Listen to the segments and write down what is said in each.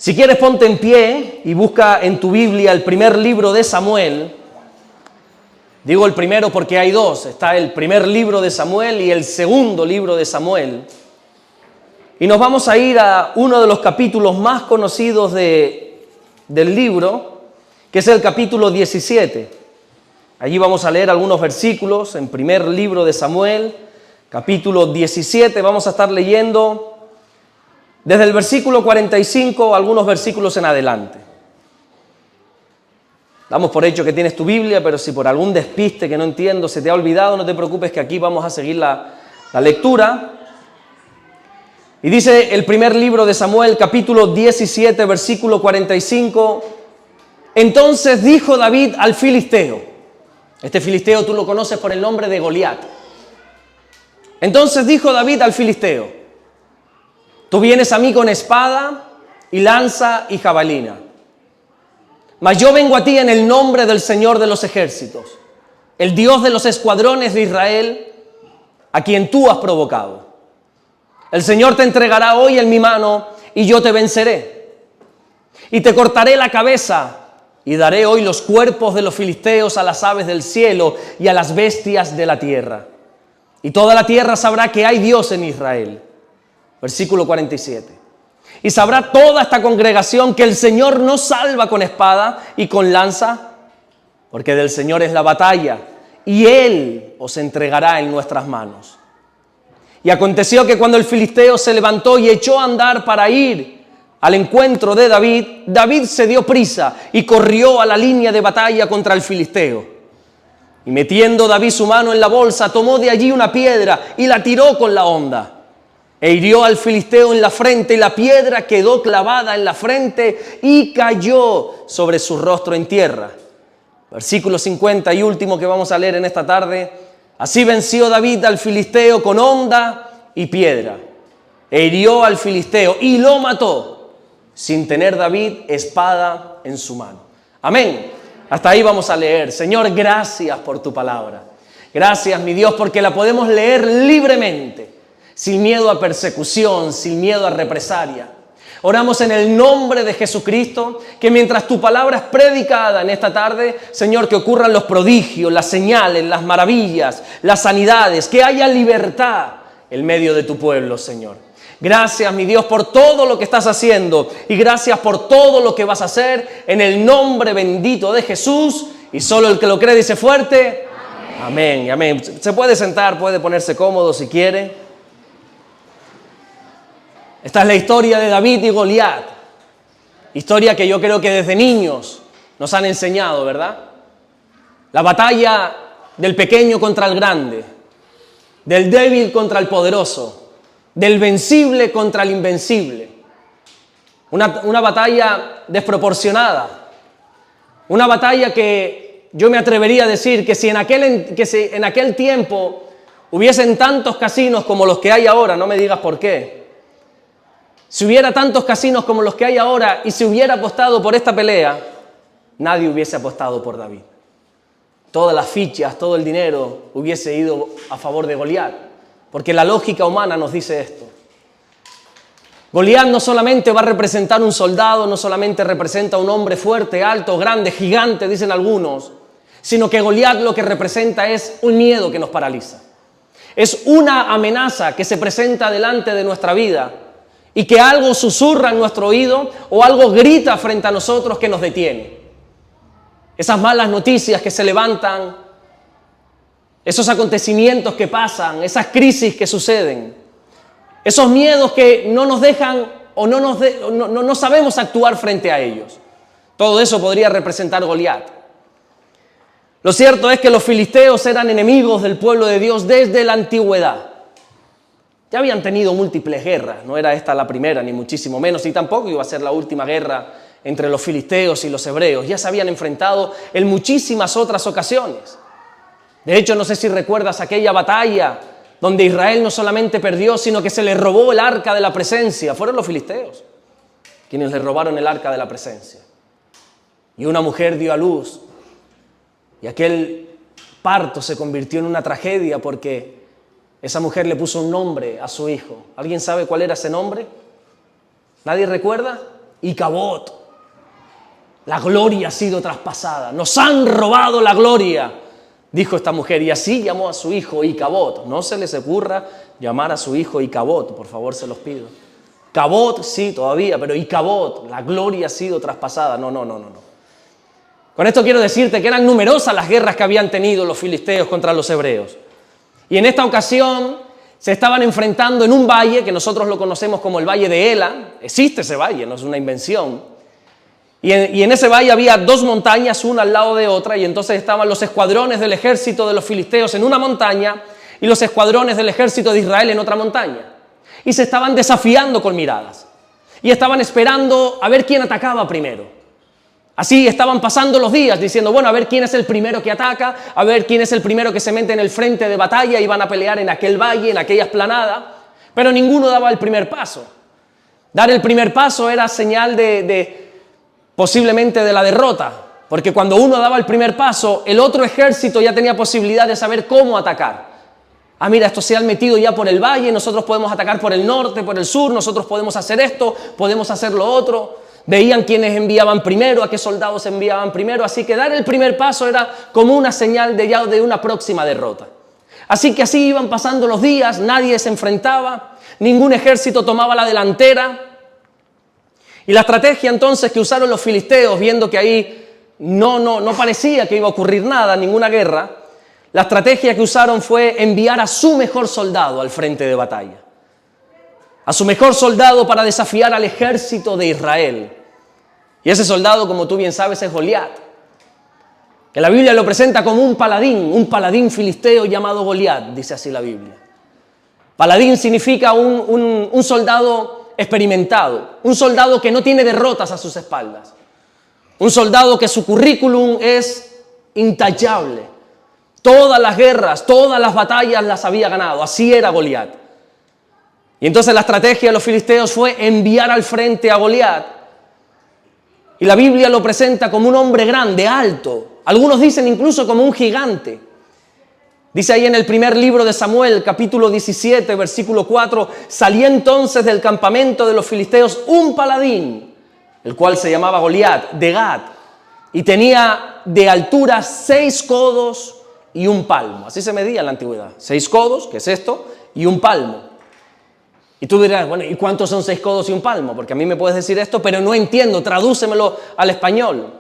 Si quieres, ponte en pie y busca en tu Biblia el primer libro de Samuel. Digo el primero porque hay dos. Está el primer libro de Samuel y el segundo libro de Samuel. Y nos vamos a ir a uno de los capítulos más conocidos del libro, que es el capítulo 17. Allí vamos a leer algunos versículos en primer libro de Samuel, capítulo 17. Vamos a estar leyendo desde el versículo 45, algunos versículos en adelante. Damos por hecho que tienes tu Biblia, pero si por algún despiste que no entiendo se te ha olvidado, no te preocupes que aquí vamos a seguir la lectura. Y dice el primer libro de Samuel, capítulo 17, versículo 45. Entonces dijo David al filisteo. Este filisteo tú lo conoces por el nombre de Goliat. Entonces dijo David al filisteo: tú vienes a mí con espada y lanza y jabalina, mas yo vengo a ti en el nombre del Señor de los ejércitos, el Dios de los escuadrones de Israel, a quien tú has provocado. El Señor te entregará hoy en mi mano y yo te venceré. Y te cortaré la cabeza y daré hoy los cuerpos de los filisteos a las aves del cielo y a las bestias de la tierra. Y toda la tierra sabrá que hay Dios en Israel. Versículo 47. Y sabrá toda esta congregación que el Señor no salva con espada y con lanza, porque del Señor es la batalla, y Él os entregará en nuestras manos. Y aconteció que cuando el filisteo se levantó y echó a andar para ir al encuentro de David, David se dio prisa y corrió a la línea de batalla contra el filisteo. Y metiendo David su mano en la bolsa, tomó de allí una piedra y la tiró con la honda. E hirió al filisteo en la frente, y la piedra quedó clavada en la frente y cayó sobre su rostro en tierra. Versículo 50 y último que vamos a leer en esta tarde. Así venció David al filisteo con honda y piedra. E hirió al filisteo y lo mató, sin tener David espada en su mano. Amén. Hasta ahí vamos a leer. Señor, gracias por tu palabra. Gracias, mi Dios, porque la podemos leer libremente, sin miedo a persecución, sin miedo a represalia. Oramos en el nombre de Jesucristo, que mientras tu palabra es predicada en esta tarde, Señor, que ocurran los prodigios, las señales, las maravillas, las sanidades, que haya libertad en medio de tu pueblo, Señor. Gracias, mi Dios, por todo lo que estás haciendo y gracias por todo lo que vas a hacer en el nombre bendito de Jesús. Y solo el que lo cree dice fuerte: amén. Amén, amén. Se puede sentar, puede ponerse cómodo si quiere. Esta es la historia de David y Goliat. Historia que yo creo que desde niños nos han enseñado, ¿verdad? La batalla del pequeño contra el grande, del débil contra el poderoso, del vencible contra el invencible. Una batalla desproporcionada. Una batalla que yo me atrevería a decir que si en aquel tiempo hubiesen tantos casinos como los que hay ahora, no me digas por qué. Si hubiera tantos casinos como los que hay ahora y se hubiera apostado por esta pelea, nadie hubiese apostado por David. Todas las fichas, todo el dinero hubiese ido a favor de Goliat, porque la lógica humana nos dice esto. Goliat no solamente va a representar un soldado, no solamente representa un hombre fuerte, alto, grande, gigante, dicen algunos, sino que Goliat lo que representa es un miedo que nos paraliza. Es una amenaza que se presenta delante de nuestra vida y que algo susurra en nuestro oído o algo grita frente a nosotros que nos detiene. Esas malas noticias que se levantan, esos acontecimientos que pasan, esas crisis que suceden, esos miedos que no nos dejan o no sabemos actuar frente a ellos. Todo eso podría representar Goliat. Lo cierto es que los filisteos eran enemigos del pueblo de Dios desde la antigüedad. Ya habían tenido múltiples guerras, no era esta la primera, ni muchísimo menos, y tampoco iba a ser la última guerra entre los filisteos y los hebreos. Ya se habían enfrentado en muchísimas otras ocasiones. De hecho, no sé si recuerdas aquella batalla donde Israel no solamente perdió, sino que se le robó el arca de la presencia. Fueron los filisteos quienes le robaron el arca de la presencia. Y una mujer dio a luz, y aquel parto se convirtió en una tragedia porque esa mujer le puso un nombre a su hijo. ¿Alguien sabe cuál era ese nombre? ¿Nadie recuerda? Icabod. La gloria ha sido traspasada. Nos han robado la gloria, dijo esta mujer. Y así llamó a su hijo Icabod. No se les ocurra llamar a su hijo Icabod, por favor, se los pido. Cabot, sí, todavía, pero Icabod, la gloria ha sido traspasada. No. Con esto quiero decirte que eran numerosas las guerras que habían tenido los filisteos contra los hebreos. Y en esta ocasión se estaban enfrentando en un valle que nosotros lo conocemos como el Valle de Ela. Existe ese valle, no es una invención. Y en ese valle había dos montañas, una al lado de otra, y entonces estaban los escuadrones del ejército de los filisteos en una montaña y los escuadrones del ejército de Israel en otra montaña. Y se estaban desafiando con miradas. Y estaban esperando a ver quién atacaba primero. Así estaban pasando los días diciendo, bueno, a ver quién es el primero que ataca, a ver quién es el primero que se mete en el frente de batalla y van a pelear en aquel valle, en aquella explanada. Pero ninguno daba el primer paso. Dar el primer paso era señal posiblemente de la derrota. Porque cuando uno daba el primer paso, el otro ejército ya tenía posibilidad de saber cómo atacar. Ah, mira, estos se han metido ya por el valle, nosotros podemos atacar por el norte, por el sur, nosotros podemos hacer esto, podemos hacer lo otro. Veían quiénes enviaban primero, a qué soldados enviaban primero, así que dar el primer paso era como una señal de una próxima derrota. Así que así iban pasando los días, nadie se enfrentaba, ningún ejército tomaba la delantera. Y la estrategia entonces que usaron los filisteos, viendo que ahí no parecía que iba a ocurrir nada, ninguna guerra, la estrategia que usaron fue enviar a su mejor soldado al frente de batalla. A su mejor soldado para desafiar al ejército de Israel. Y ese soldado, como tú bien sabes, es Goliat. Que la Biblia lo presenta como un paladín filisteo llamado Goliat, dice así la Biblia. Paladín significa un soldado experimentado, un soldado que no tiene derrotas a sus espaldas. Un soldado que su currículum es intachable. Todas las guerras, todas las batallas las había ganado. Así era Goliat. Y entonces la estrategia de los filisteos fue enviar al frente a Goliat. Y la Biblia lo presenta como un hombre grande, alto. Algunos dicen incluso como un gigante. Dice ahí en el primer libro de Samuel, capítulo 17, versículo 4, salía entonces del campamento de los filisteos un paladín, el cual se llamaba Goliat, de Gat, y tenía de altura 6 codos y un palmo. Así se medía en la antigüedad. 6 codos, que es esto, y un palmo. Y tú dirás, bueno, ¿y cuántos son 6 codos y un palmo? Porque a mí me puedes decir esto, pero no entiendo, tradúcemelo al español.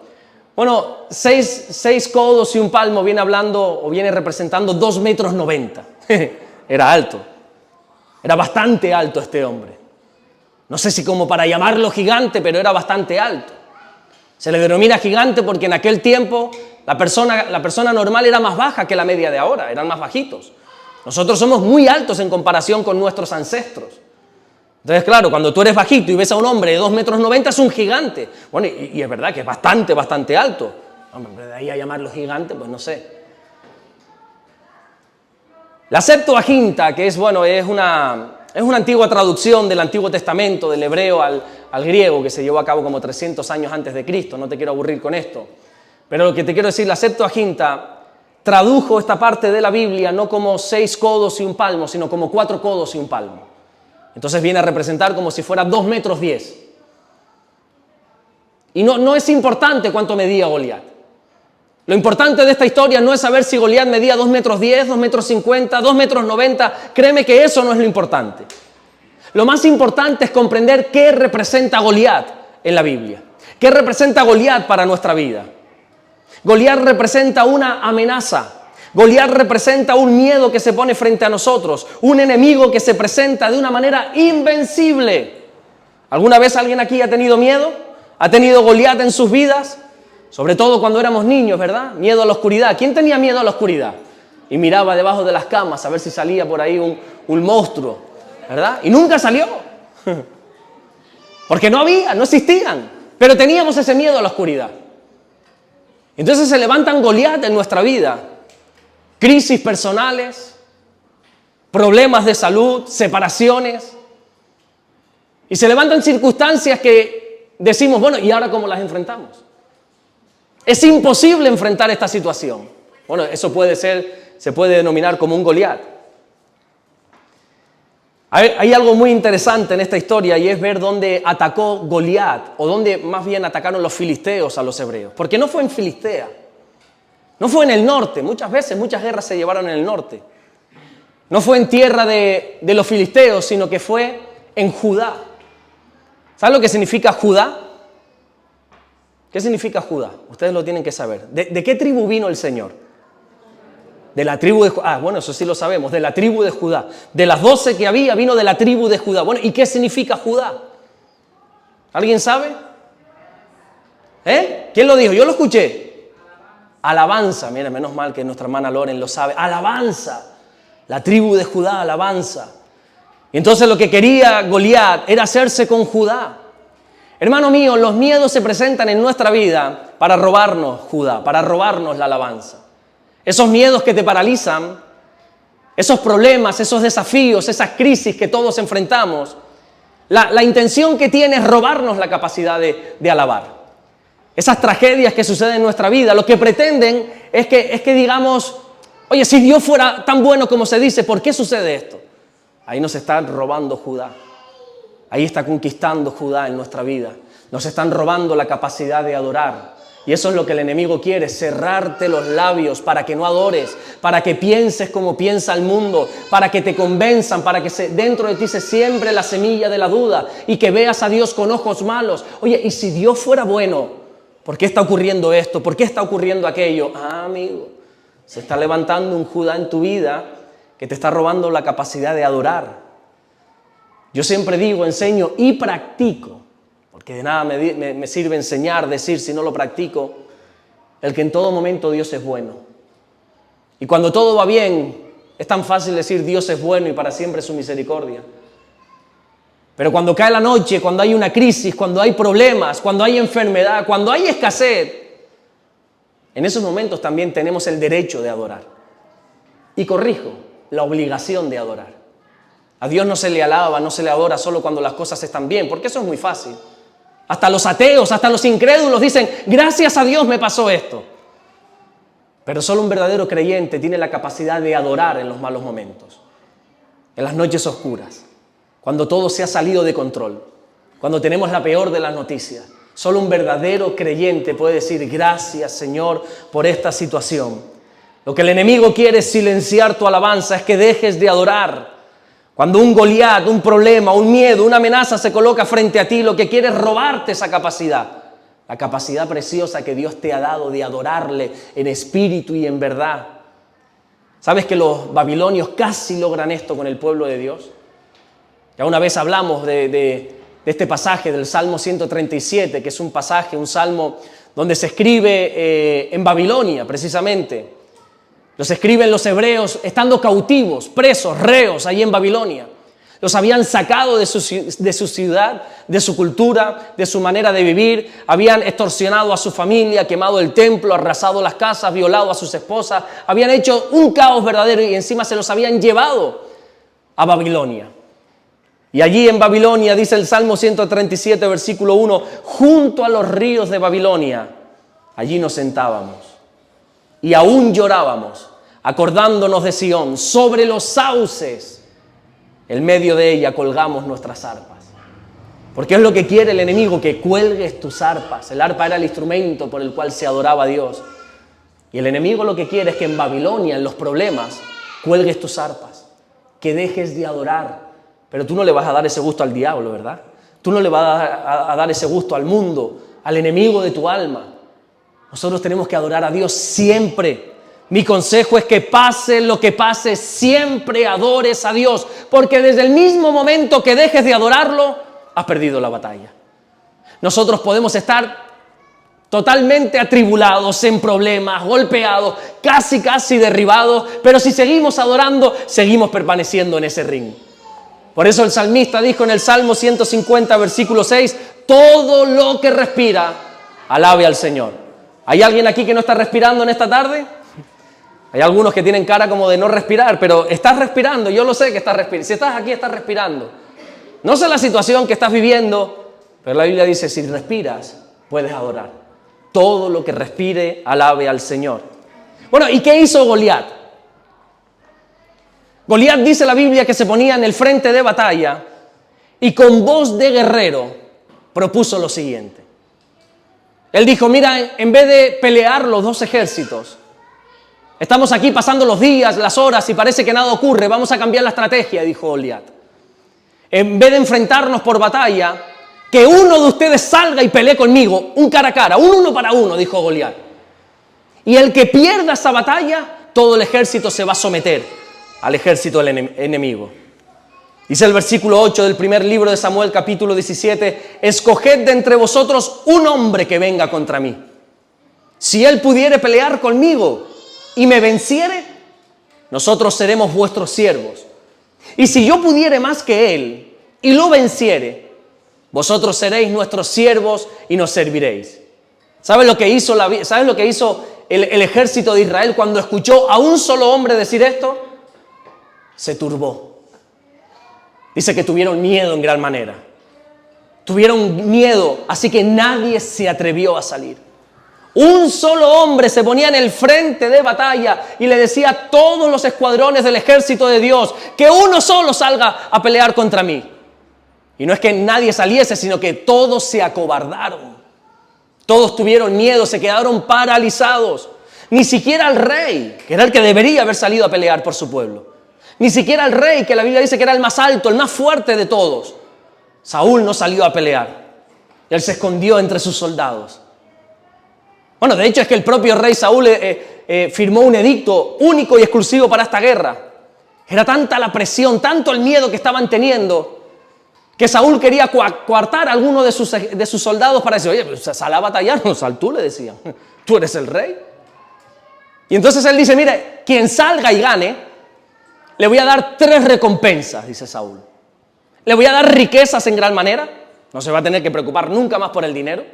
Bueno, 6 codos y un palmo viene hablando o viene representando 2,90 metros. Era alto. Era bastante alto este hombre. No sé si como para llamarlo gigante, pero era bastante alto. Se le denomina gigante porque en aquel tiempo la persona normal era más baja que la media de ahora, eran más bajitos. Nosotros somos muy altos en comparación con nuestros ancestros. Entonces, claro, cuando tú eres bajito y ves a un hombre de 2,90 metros, es un gigante. Bueno, y es verdad que es bastante alto. Hombre, de ahí a llamarlo gigante, pues no sé. La Septuaginta, que es una antigua traducción del Antiguo Testamento, del hebreo al griego, que se llevó a cabo como 300 años antes de Cristo. No te quiero aburrir con esto. Pero lo que te quiero decir, la Septuaginta tradujo esta parte de la Biblia no como 6 codos y un palmo, sino como 4 codos y un palmo. Entonces viene a representar como si fuera 2,10 metros. Y no es importante cuánto medía Goliat. Lo importante de esta historia no es saber si Goliat medía 2,10 metros, 2,50 metros, 2,90 metros. Créeme que eso no es lo importante. Lo más importante es comprender qué representa Goliat en la Biblia. ¿Qué representa Goliat para nuestra vida? Goliat representa una amenaza. Goliat representa un miedo que se pone frente a nosotros, un enemigo que se presenta de una manera invencible. ¿Alguna vez alguien aquí ha tenido miedo? ¿Ha tenido Goliat en sus vidas? Sobre todo cuando éramos niños, ¿verdad? Miedo a la oscuridad. ¿Quién tenía miedo a la oscuridad? Y miraba debajo de las camas a ver si salía por ahí un monstruo, ¿verdad? Y nunca salió. Porque no existían. Pero teníamos ese miedo a la oscuridad. Entonces se levantan Goliat en nuestra vida. Crisis personales, problemas de salud, separaciones. Y se levantan circunstancias que decimos, bueno, ¿y ahora cómo las enfrentamos? Es imposible enfrentar esta situación. Bueno, eso se puede denominar como un Goliat. Hay algo muy interesante en esta historia y es ver dónde atacó Goliat, o dónde más bien atacaron los filisteos a los hebreos. Porque no fue en Filistea, no fue en el norte. Muchas veces, muchas guerras se llevaron en el norte. No fue en tierra de los filisteos, sino que fue en Judá. ¿Saben lo que significa Judá? ¿Qué significa Judá? Ustedes lo tienen que saber. ¿De qué tribu vino el Señor? De la tribu de Judá. Bueno, eso sí lo sabemos, de la tribu de Judá. De las 12 que había, vino de la tribu de Judá. Bueno, ¿y qué significa Judá? ¿Alguien sabe? ¿Quién lo dijo? Yo lo escuché. Alabanza. Mira, menos mal que nuestra hermana Loren lo sabe. Alabanza. La tribu de Judá, alabanza. Y entonces lo que quería Goliat era hacerse con Judá. Hermano mío, los miedos se presentan en nuestra vida para robarnos Judá, para robarnos la alabanza. Esos miedos que te paralizan, esos problemas, esos desafíos, esas crisis que todos enfrentamos, la intención que tiene es robarnos la capacidad de alabar. Esas tragedias que suceden en nuestra vida, lo que pretenden es que digamos, oye, si Dios fuera tan bueno como se dice, ¿por qué sucede esto? Ahí nos están robando Judá. Ahí está conquistando Judá en nuestra vida. Nos están robando la capacidad de adorar. Y eso es lo que el enemigo quiere, cerrarte los labios para que no adores, para que pienses como piensa el mundo, para que te convenzan, para que dentro de ti se siembre la semilla de la duda y que veas a Dios con ojos malos. Oye, ¿y si Dios fuera bueno? ¿Por qué está ocurriendo esto? ¿Por qué está ocurriendo aquello? Amigo, se está levantando un Judá en tu vida que te está robando la capacidad de adorar. Yo siempre digo, enseño y practico. Porque de nada me sirve enseñar, decir, si no lo practico, el que en todo momento Dios es bueno. Y cuando todo va bien, es tan fácil decir Dios es bueno y para siempre su misericordia. Pero cuando cae la noche, cuando hay una crisis, cuando hay problemas, cuando hay enfermedad, cuando hay escasez, en esos momentos también tenemos el derecho de adorar. Y corrijo, la obligación de adorar. A Dios no se le alaba, no se le adora solo cuando las cosas están bien, porque eso es muy fácil. Hasta los ateos, hasta los incrédulos dicen, gracias a Dios me pasó esto. Pero solo un verdadero creyente tiene la capacidad de adorar en los malos momentos, en las noches oscuras, cuando todo se ha salido de control, cuando tenemos la peor de las noticias. Solo un verdadero creyente puede decir, gracias Señor por esta situación. Lo que el enemigo quiere es silenciar tu alabanza, es que dejes de adorar. Cuando un Goliat, un problema, un miedo, una amenaza se coloca frente a ti, lo que quiere es robarte esa capacidad. La capacidad preciosa que Dios te ha dado de adorarle en espíritu y en verdad. ¿Sabes que los babilonios casi logran esto con el pueblo de Dios? Ya una vez hablamos de este pasaje del Salmo 137, que es un pasaje, un salmo donde se escribe en Babilonia precisamente. Los escriben los hebreos estando cautivos, presos, reos allí en Babilonia. Los habían sacado de su ciudad, de su cultura, de su manera de vivir. Habían extorsionado a su familia, quemado el templo, arrasado las casas, violado a sus esposas. Habían hecho un caos verdadero y encima se los habían llevado a Babilonia. Y allí en Babilonia, dice el Salmo 137, versículo 1, junto a los ríos de Babilonia, allí nos sentábamos. Y aún llorábamos, acordándonos de Sión, sobre los sauces, en medio de ella colgamos nuestras arpas. Porque es lo que quiere el enemigo, que cuelgues tus arpas. El arpa era el instrumento por el cual se adoraba a Dios. Y el enemigo lo que quiere es que en Babilonia, en los problemas, cuelgues tus arpas, que dejes de adorar. Pero tú no le vas a dar ese gusto al diablo, ¿verdad? Tú no le vas a dar ese gusto al mundo, al enemigo de tu alma. Nosotros tenemos que adorar a Dios siempre. Mi consejo es que pase lo que pase, siempre adores a Dios, porque desde el mismo momento que dejes de adorarlo, has perdido la batalla. Nosotros podemos estar totalmente atribulados, en problemas, golpeados, casi derribados, pero si seguimos adorando, seguimos permaneciendo en ese ring. Por eso el salmista dijo en el Salmo 150, versículo 6, todo lo que respira, alabe al Señor. ¿Hay alguien aquí que no está respirando en esta tarde? Hay algunos que tienen cara como de no respirar, pero estás respirando, yo lo sé que estás respirando. Si estás aquí, estás respirando. No sé la situación que estás viviendo, pero la Biblia dice, si respiras, puedes adorar. Todo lo que respire, alabe al Señor. Bueno, ¿y qué hizo Goliat? Goliat, dice la Biblia, que se ponía en el frente de batalla y con voz de guerrero propuso lo siguiente. Él dijo, mira, en vez de pelear los dos ejércitos, estamos aquí pasando los días, las horas y parece que nada ocurre, vamos a cambiar la estrategia, dijo Goliat. En vez de enfrentarnos por batalla, que uno de ustedes salga y pelee conmigo, un cara a cara, un uno para uno, dijo Goliat. Y el que pierda esa batalla, todo el ejército se va a someter al ejército del enemigo. Dice el versículo 8 del primer libro de Samuel, capítulo 17, escoged de entre vosotros un hombre que venga contra mí. Si él pudiere pelear conmigo y me venciere, nosotros seremos vuestros siervos. Y si yo pudiere más que él y lo venciere, vosotros seréis nuestros siervos y nos serviréis. ¿Sabes lo que hizo el ejército de Israel cuando escuchó a un solo hombre decir esto? Se turbó. Dice que tuvieron miedo en gran manera. Tuvieron miedo, así que nadie se atrevió a salir. Un solo hombre se ponía en el frente de batalla y le decía a todos los escuadrones del ejército de Dios que uno solo salga a pelear contra mí. Y no es que nadie saliese, sino que todos se acobardaron. Todos tuvieron miedo, se quedaron paralizados. Ni siquiera el rey, que era el que debería haber salido a pelear por su pueblo. Ni siquiera el rey, que la Biblia dice que era el más alto, el más fuerte de todos. Saúl no salió a pelear. Él se escondió entre sus soldados. Bueno, de hecho es que el propio rey Saúl firmó un edicto único y exclusivo para esta guerra. Era tanta la presión, tanto el miedo que estaban teniendo, que Saúl quería coartar a alguno de sus soldados para decir, oye, pues sal a batallar, no sal tú, le decían. Tú eres el rey. Y entonces él dice, mire, quien salga y gane, le voy a dar 3 recompensas, dice Saúl. Le voy a dar riquezas en gran manera. No se va a tener que preocupar nunca más por el dinero.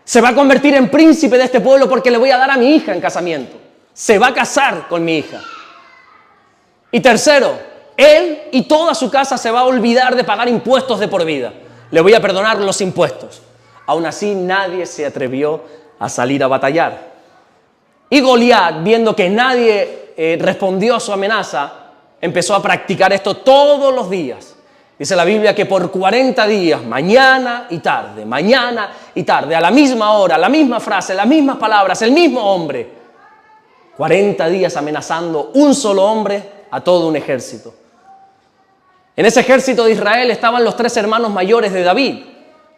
Se va a convertir en príncipe de este pueblo porque le voy a dar a mi hija en casamiento. Se va a casar con mi hija. Y tercero, él y toda su casa se va a olvidar de pagar impuestos de por vida. Le voy a perdonar los impuestos. Aún así, nadie se atrevió a salir a batallar. Y Goliat, viendo que nadie respondió a su amenaza, empezó a practicar esto todos los días. Dice la Biblia que por 40 días, mañana y tarde, a la misma hora, la misma frase, las mismas palabras, el mismo hombre, 40 días amenazando un solo hombre a todo un ejército. En ese ejército de Israel estaban los 3 hermanos mayores de David.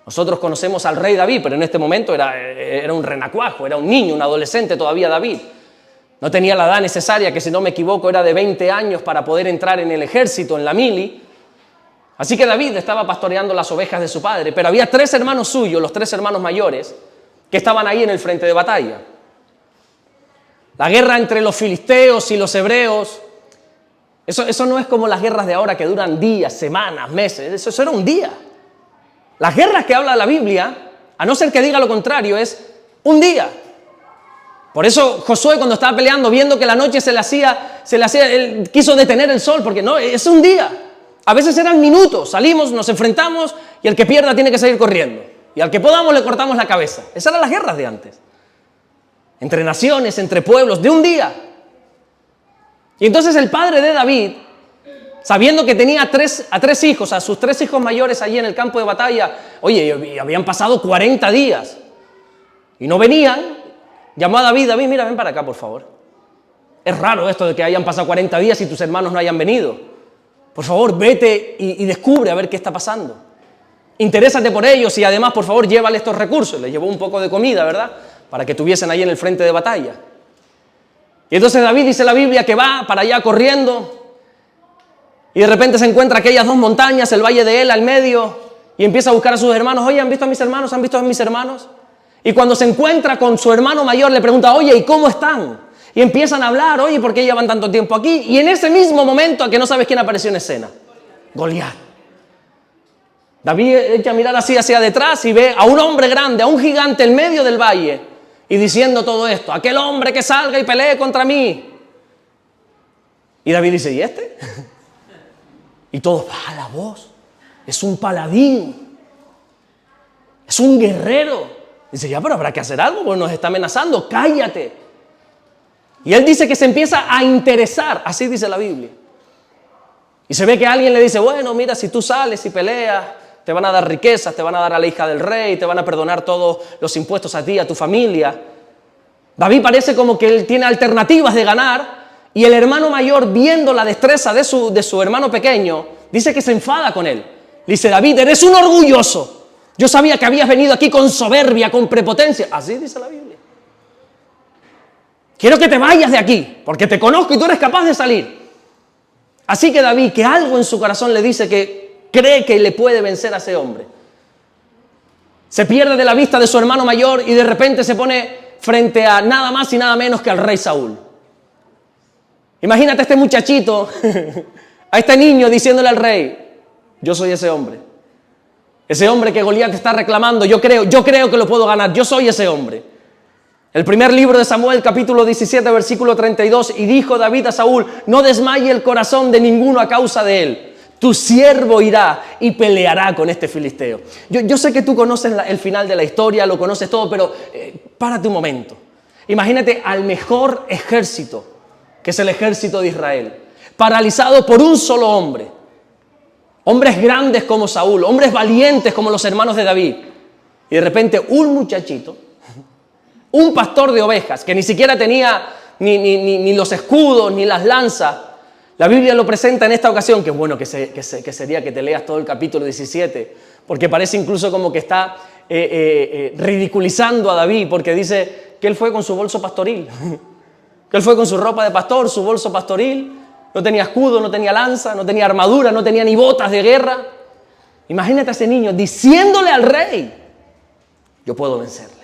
Nosotros conocemos al rey David, pero en este momento era un renacuajo, era un niño, un adolescente todavía David. No tenía la edad necesaria, que si no me equivoco era de 20 años para poder entrar en el ejército, en la mili. Así que David estaba pastoreando las ovejas de su padre, pero había 3 hermanos suyos, los 3 hermanos mayores, que estaban ahí en el frente de batalla. La guerra entre los filisteos y los hebreos, eso no es como las guerras de ahora que duran días, semanas, meses, eso era un día. Las guerras que habla la Biblia, a no ser que diga lo contrario, es un día. Por eso Josué, cuando estaba peleando, viendo que la noche se le hacía, él quiso detener el sol, porque no, es un día. A veces eran minutos, salimos, nos enfrentamos y el que pierda tiene que seguir corriendo. Y al que podamos le cortamos la cabeza. Esas eran las guerras de antes. Entre naciones, entre pueblos, de un día. Y entonces el padre de David, sabiendo que tenía a 3 hijos, a sus 3 hijos mayores allí en el campo de batalla, oye, habían pasado 40 días y no venían. Llamó a David, mira, ven para acá, por favor. Es raro esto de que hayan pasado 40 días y tus hermanos no hayan venido. Por favor, vete y descubre a ver qué está pasando. Interésate por ellos y además, por favor, llévale estos recursos. Les llevó un poco de comida, ¿verdad? Para que estuviesen ahí en el frente de batalla. Y entonces David, dice la Biblia, que va para allá corriendo y de repente se encuentra aquellas 2 montañas, el valle de él al medio, y empieza a buscar a sus hermanos. Oye, ¿han visto a mis hermanos? ¿Han visto a mis hermanos? Y cuando se encuentra con su hermano mayor, le pregunta, oye, ¿y cómo están? Y empiezan a hablar, oye, ¿por qué llevan tanto tiempo aquí? Y en ese mismo momento, a que no sabes quién apareció en escena, Goliat. David echa a mirar así hacia detrás y ve a un hombre grande, a un gigante en medio del valle, y diciendo todo esto, aquel hombre que salga y pelee contra mí. Y David dice, ¿y este? Y todos, la voz, es un paladín, es un guerrero. Dice, ya, pero habrá que hacer algo, porque nos está amenazando, cállate. Y él dice que se empieza a interesar, así dice la Biblia, Y se ve que alguien le dice, bueno, mira, si tú sales y peleas, te van a dar riquezas, te van a dar a la hija del rey, te van a perdonar todos los impuestos a ti, a tu familia. David parece como que él tiene alternativas de ganar, y el hermano mayor, viendo la destreza de su hermano pequeño, dice que se enfada con él. Le dice, David, eres un orgulloso. Yo sabía que habías venido aquí con soberbia, con prepotencia. Así dice la Biblia. Quiero que te vayas de aquí, porque te conozco y tú eres capaz de salir. Así que David, que algo en su corazón le dice que cree que le puede vencer a ese hombre, se pierde de la vista de su hermano mayor y de repente se pone frente a nada más y nada menos que al rey Saúl. Imagínate a este muchachito, a este niño diciéndole al rey, yo soy ese hombre que Goliat está reclamando, yo creo que lo puedo ganar, yo soy ese hombre. El primer libro de Samuel, capítulo 17, versículo 32, y dijo David a Saúl, no desmaye el corazón de ninguno a causa de él. Tu siervo irá y peleará con este filisteo. Yo sé que tú conoces el final de la historia, lo conoces todo, pero párate un momento. Imagínate al mejor ejército, que es el ejército de Israel, paralizado por un solo hombre. Hombres grandes como Saúl, hombres valientes como los hermanos de David. Y de repente un muchachito, un pastor de ovejas, que ni siquiera tenía ni los escudos, ni las lanzas. La Biblia lo presenta en esta ocasión, que bueno que sería que te leas todo el capítulo 17, porque parece incluso como que está ridiculizando a David, porque dice que él fue con su bolso pastoril, que él fue con su ropa de pastor, su bolso pastoril, no tenía escudo, no tenía lanza, no tenía armadura, no tenía ni botas de guerra. Imagínate a ese niño diciéndole al rey, yo puedo vencerle.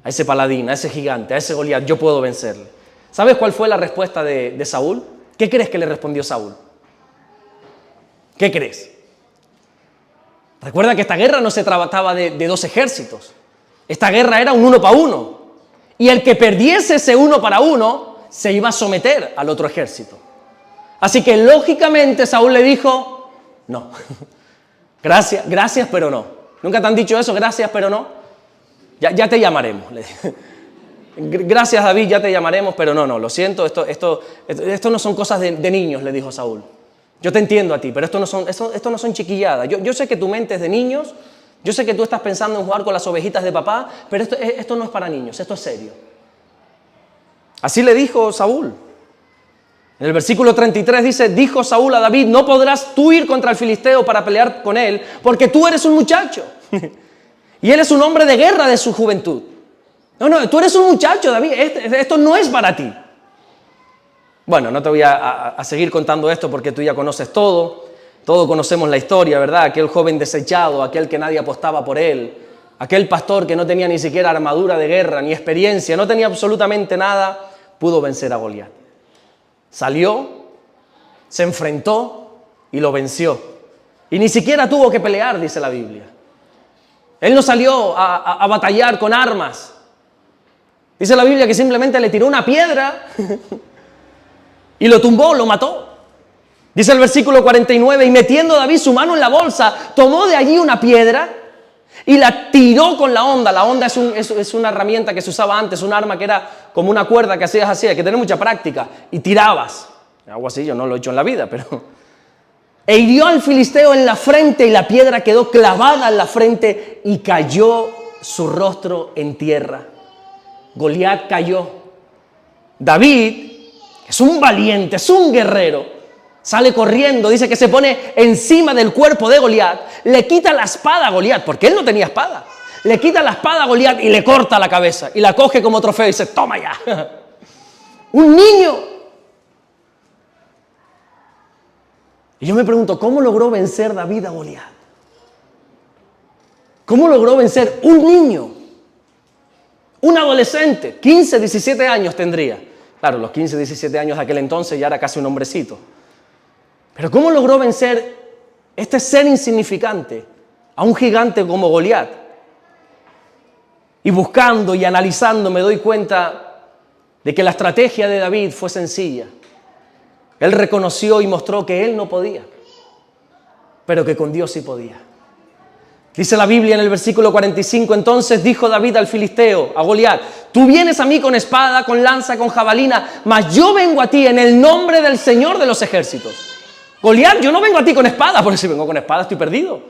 A ese paladín, a ese gigante, a ese Goliat, yo puedo vencerle. ¿Sabes cuál fue la respuesta de Saúl? ¿Qué crees que le respondió Saúl? ¿Qué crees? Recuerda que esta guerra no se trataba de dos ejércitos. Esta guerra era un 1 para 1. Y el que perdiese ese 1 para 1 se iba a someter al otro ejército. Así que lógicamente Saúl le dijo, no. Gracias, pero no. ¿Nunca te han dicho eso? Gracias, pero no. Ya te llamaremos. Gracias, David, ya te llamaremos, pero no, lo siento, esto no son cosas de niños, le dijo Saúl. Yo te entiendo a ti, pero esto no son chiquilladas. Yo sé que tu mente es de niños, yo sé que tú estás pensando en jugar con las ovejitas de papá, pero esto no es para niños, esto es serio. Así le dijo Saúl. En el versículo 33 dice, dijo Saúl a David, no podrás tú ir contra el filisteo para pelear con él, porque tú eres un muchacho. Y él es un hombre de guerra de su juventud. No, tú eres un muchacho, David, esto no es para ti. Bueno, no te voy a seguir contando esto porque tú ya conoces todo conocemos la historia, ¿verdad? Aquel joven desechado, aquel que nadie apostaba por él, aquel pastor que no tenía ni siquiera armadura de guerra, ni experiencia, no tenía absolutamente nada, pudo vencer a Goliat. Salió, se enfrentó y lo venció. Y ni siquiera tuvo que pelear, dice la Biblia. Él no salió a batallar con armas. Dice la Biblia que simplemente le tiró una piedra y lo tumbó, lo mató. Dice el versículo 49, y metiendo David su mano en la bolsa, tomó de allí una piedra y la tiró con la honda. La honda es una herramienta que se usaba antes, un arma que era como una cuerda que hacías así, hay que tener mucha práctica, y tirabas. Algo así, yo no lo he hecho en la vida, pero... E hirió al filisteo en la frente y la piedra quedó clavada en la frente y cayó su rostro en tierra. Goliat cayó. David, es un valiente, es un guerrero, sale corriendo, dice que se pone encima del cuerpo de Goliat, le quita la espada a Goliat, porque él no tenía espada. Le quita la espada a Goliat y le corta la cabeza y la coge como trofeo y dice, toma ya. Un niño. Y yo me pregunto, ¿cómo logró vencer David a Goliat? ¿Cómo logró vencer un niño? Un adolescente, 15, 17 años tendría. Claro, los 15, 17 años de aquel entonces ya era casi un hombrecito. Pero ¿cómo logró vencer este ser insignificante a un gigante como Goliat? Y buscando y analizando me doy cuenta de que la estrategia de David fue sencilla. Él reconoció y mostró que él no podía, pero que con Dios sí podía. Dice la Biblia en el versículo 45, entonces dijo David al filisteo, a Goliat, tú vienes a mí con espada, con lanza, con jabalina, mas yo vengo a ti en el nombre del Señor de los ejércitos. Goliat, yo no vengo a ti con espada, porque si vengo con espada estoy perdido.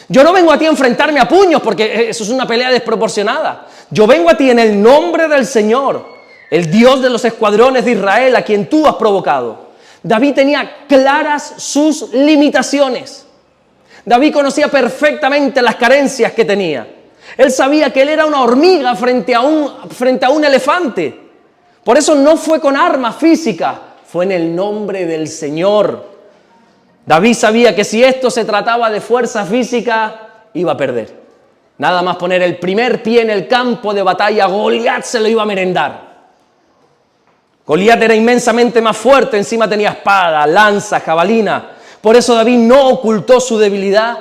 Yo no vengo a ti a enfrentarme a puños, porque eso es una pelea desproporcionada. Yo vengo a ti en el nombre del Señor, el Dios de los escuadrones de Israel, a quien tú has provocado. David tenía claras sus limitaciones. David conocía perfectamente las carencias que tenía. Él sabía que él era una hormiga frente a un elefante. Por eso no fue con armas físicas, fue en el nombre del Señor. David sabía que si esto se trataba de fuerza física, iba a perder. Nada más poner el primer pie en el campo de batalla, Goliat se lo iba a merendar. Goliat era inmensamente más fuerte, encima tenía espada, lanza, jabalina. Por eso David no ocultó su debilidad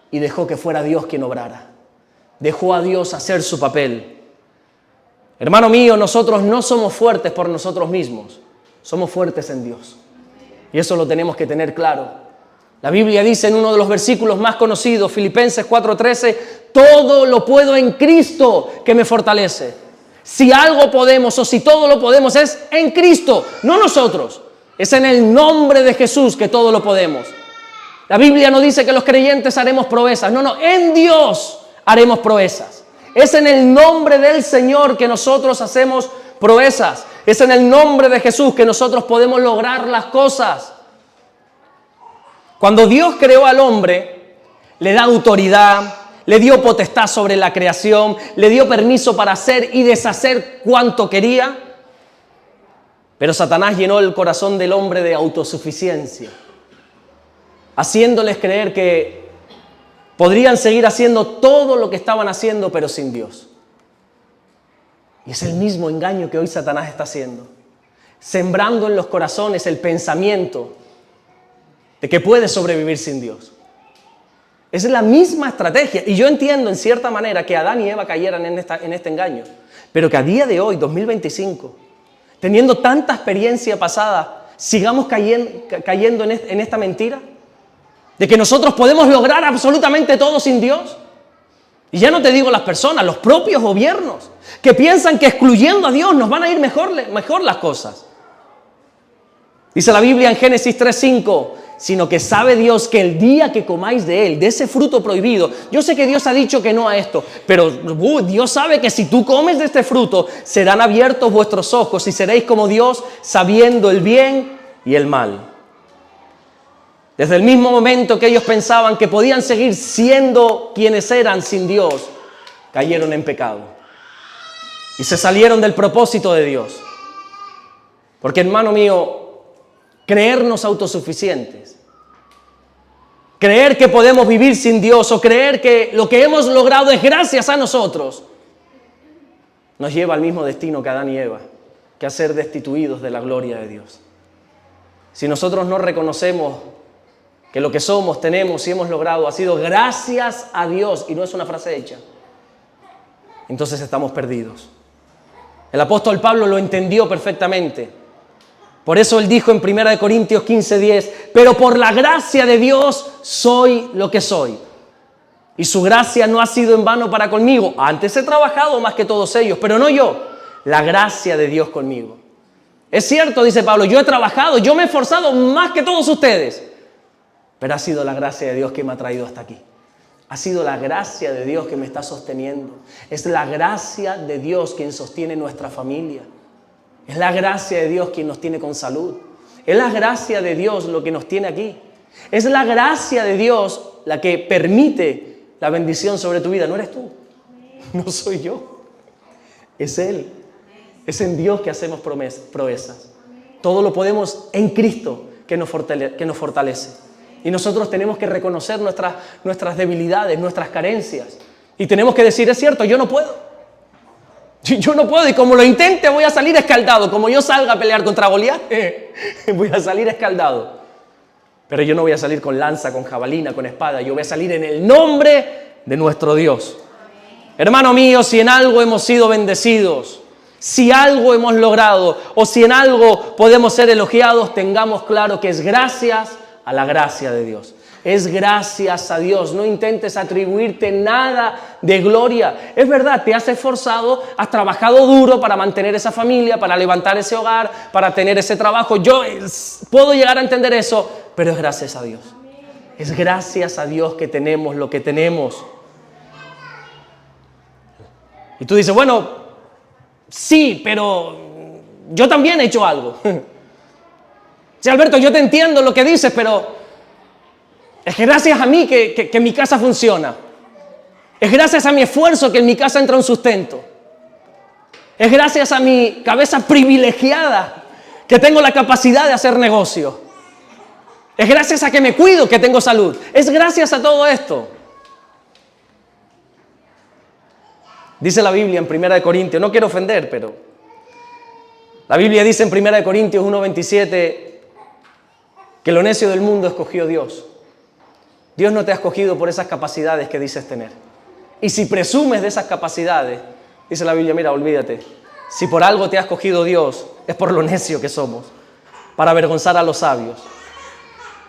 y dejó que fuera Dios quien obrara. Dejó a Dios hacer su papel. Hermano mío, nosotros no somos fuertes por nosotros mismos, somos fuertes en Dios. Y eso lo tenemos que tener claro. La Biblia dice en uno de los versículos más conocidos, Filipenses 4:13, todo lo puedo en Cristo que me fortalece. Si algo podemos o si todo lo podemos es en Cristo, no nosotros. Es en el nombre de Jesús que todo lo podemos. La Biblia no dice que los creyentes haremos proezas. No, en Dios haremos proezas. Es en el nombre del Señor que nosotros hacemos proezas. Es en el nombre de Jesús que nosotros podemos lograr las cosas. Cuando Dios creó al hombre, le da autoridad, le dio potestad sobre la creación, le dio permiso para hacer y deshacer cuanto quería. Pero Satanás llenó el corazón del hombre de autosuficiencia, haciéndoles creer que podrían seguir haciendo todo lo que estaban haciendo, pero sin Dios. Y es el mismo engaño que hoy Satanás está haciendo, sembrando en los corazones el pensamiento de que puedes sobrevivir sin Dios. Esa es la misma estrategia. Y yo entiendo en cierta manera que Adán y Eva cayeran en este engaño, pero que a día de hoy, 2025, teniendo tanta experiencia pasada, sigamos cayendo en esta mentira de que nosotros podemos lograr absolutamente todo sin Dios. Y ya no te digo las personas, los propios gobiernos que piensan que excluyendo a Dios nos van a ir mejor las cosas. Dice la Biblia en Génesis 3:5, sino que sabe Dios que el día que comáis de él, de ese fruto prohibido, yo sé que Dios ha dicho que no a esto, pero Dios sabe que si tú comes de este fruto, serán abiertos vuestros ojos y seréis como Dios, sabiendo el bien y el mal. Desde el mismo momento que ellos pensaban que podían seguir siendo quienes eran sin Dios, cayeron en pecado y se salieron del propósito de Dios. Porque, hermano mío, creernos autosuficientes, creer que podemos vivir sin Dios o creer que lo que hemos logrado es gracias a nosotros, nos lleva al mismo destino que Adán y Eva, que a ser destituidos de la gloria de Dios. Si nosotros no reconocemos que lo que somos, tenemos y hemos logrado ha sido gracias a Dios y no es una frase hecha, entonces estamos perdidos. El apóstol Pablo lo entendió perfectamente. Por eso él dijo en 1 Corintios 15:10, pero por la gracia de Dios soy lo que soy. Y su gracia no ha sido en vano para conmigo. Antes he trabajado más que todos ellos, pero no yo. La gracia de Dios conmigo. Es cierto, dice Pablo, yo he trabajado, yo me he esforzado más que todos ustedes. Pero ha sido la gracia de Dios que me ha traído hasta aquí. Ha sido la gracia de Dios que me está sosteniendo. Es la gracia de Dios quien sostiene nuestra familia. Es la gracia de Dios quien nos tiene con salud. Es la gracia de Dios lo que nos tiene aquí. Es la gracia de Dios la que permite la bendición sobre tu vida. No eres tú, no soy yo. Es Él. Es en Dios que hacemos proezas. Todo lo podemos en Cristo que nos fortalece. Y nosotros tenemos que reconocer nuestras debilidades, nuestras carencias. Y tenemos que decir, es cierto, yo no puedo. Yo no puedo y como lo intente voy a salir escaldado. Como yo salga a pelear contra Goliat, voy a salir escaldado. Pero yo no voy a salir con lanza, con jabalina, con espada. Yo voy a salir en el nombre de nuestro Dios. Hermano mío, si en algo hemos sido bendecidos, si algo hemos logrado o si en algo podemos ser elogiados, tengamos claro que es gracias a la gracia de Dios. Es gracias a Dios. No intentes atribuirte nada de gloria. Es verdad, te has esforzado, has trabajado duro para mantener esa familia, para levantar ese hogar, para tener ese trabajo. Yo puedo llegar a entender eso, pero es gracias a Dios. Es gracias a Dios que tenemos lo que tenemos. Y tú dices, bueno, sí, pero yo también he hecho algo. Sí, Alberto, yo te entiendo lo que dices, pero es gracias a mí que mi casa funciona. Es gracias a mi esfuerzo que en mi casa entra un sustento. Es gracias a mi cabeza privilegiada que tengo la capacidad de hacer negocio. Es gracias a que me cuido que tengo salud. Es gracias a todo esto. Dice la Biblia en 1 Corintios, no quiero ofender, pero la Biblia dice en 1 Corintios 1:27 que lo necio del mundo escogió Dios. Dios no te ha escogido por esas capacidades que dices tener. Y si presumes de esas capacidades, dice la Biblia, mira, olvídate. Si por algo te ha escogido Dios, es por lo necio que somos, para avergonzar a los sabios.